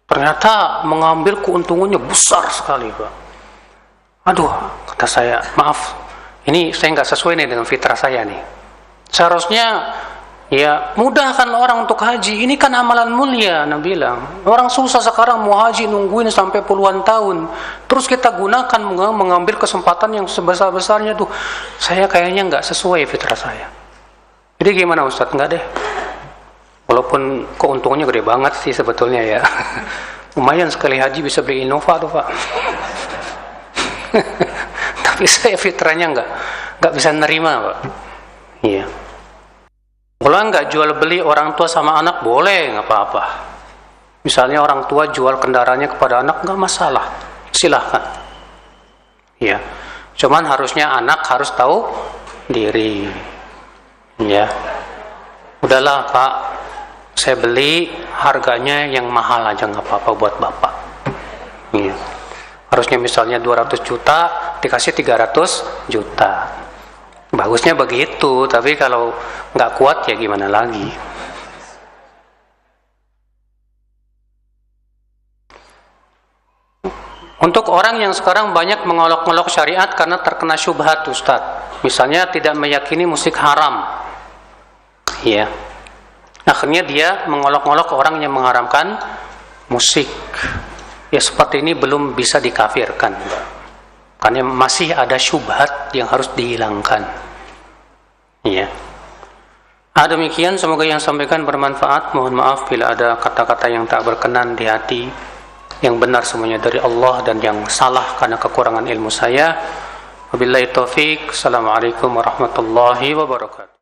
Ternyata mengambil keuntungannya besar sekali, Pak. Aduh, kata saya, maaf, ini saya nggak sesuai nih dengan fitrah saya nih. Seharusnya ya mudahkan orang untuk haji. Ini kan amalan mulia, Nabi bilang. Orang susah sekarang mau haji nungguin sampai puluhan tahun. Terus kita gunakan mengambil kesempatan yang sebesar-besarnya tuh. Saya kayaknya nggak sesuai fitrah saya. Jadi gimana Ustadz? Enggak deh. Walaupun keuntungannya gede banget sih sebetulnya ya. Lumayan sekali haji bisa beli Innova tuh, Pak. Tapi saya fitrahnya nggak bisa nerima, Pak. Iya. Boleh nggak jual beli orang tua sama anak? Boleh, nggak apa-apa. Misalnya orang tua jual kendaraannya kepada anak, nggak masalah, silahkan. Ya, cuman harusnya anak harus tahu diri. Ya, udahlah Pak, saya beli harganya yang mahal aja, nggak apa-apa buat bapak. Ya. Harusnya misalnya 200 juta dikasih 300 juta. Bagusnya begitu, tapi kalau nggak kuat ya gimana lagi. Untuk orang yang sekarang banyak mengolok-olok syariat karena terkena syubhat, Ustadz. Misalnya tidak meyakini musik haram. Ya. Akhirnya dia mengolok-olok orang yang mengharamkan musik, ya seperti ini belum bisa dikafirkan, karena masih ada syubhat yang harus dihilangkan. Ya. Demikian, semoga yang sampaikan bermanfaat. Mohon maaf bila ada kata-kata yang tak berkenan di hati. Yang benar semuanya dari Allah, dan yang salah karena kekurangan ilmu saya. Wabillahi taufik. Assalamualaikum warahmatullahi wabarakatuh.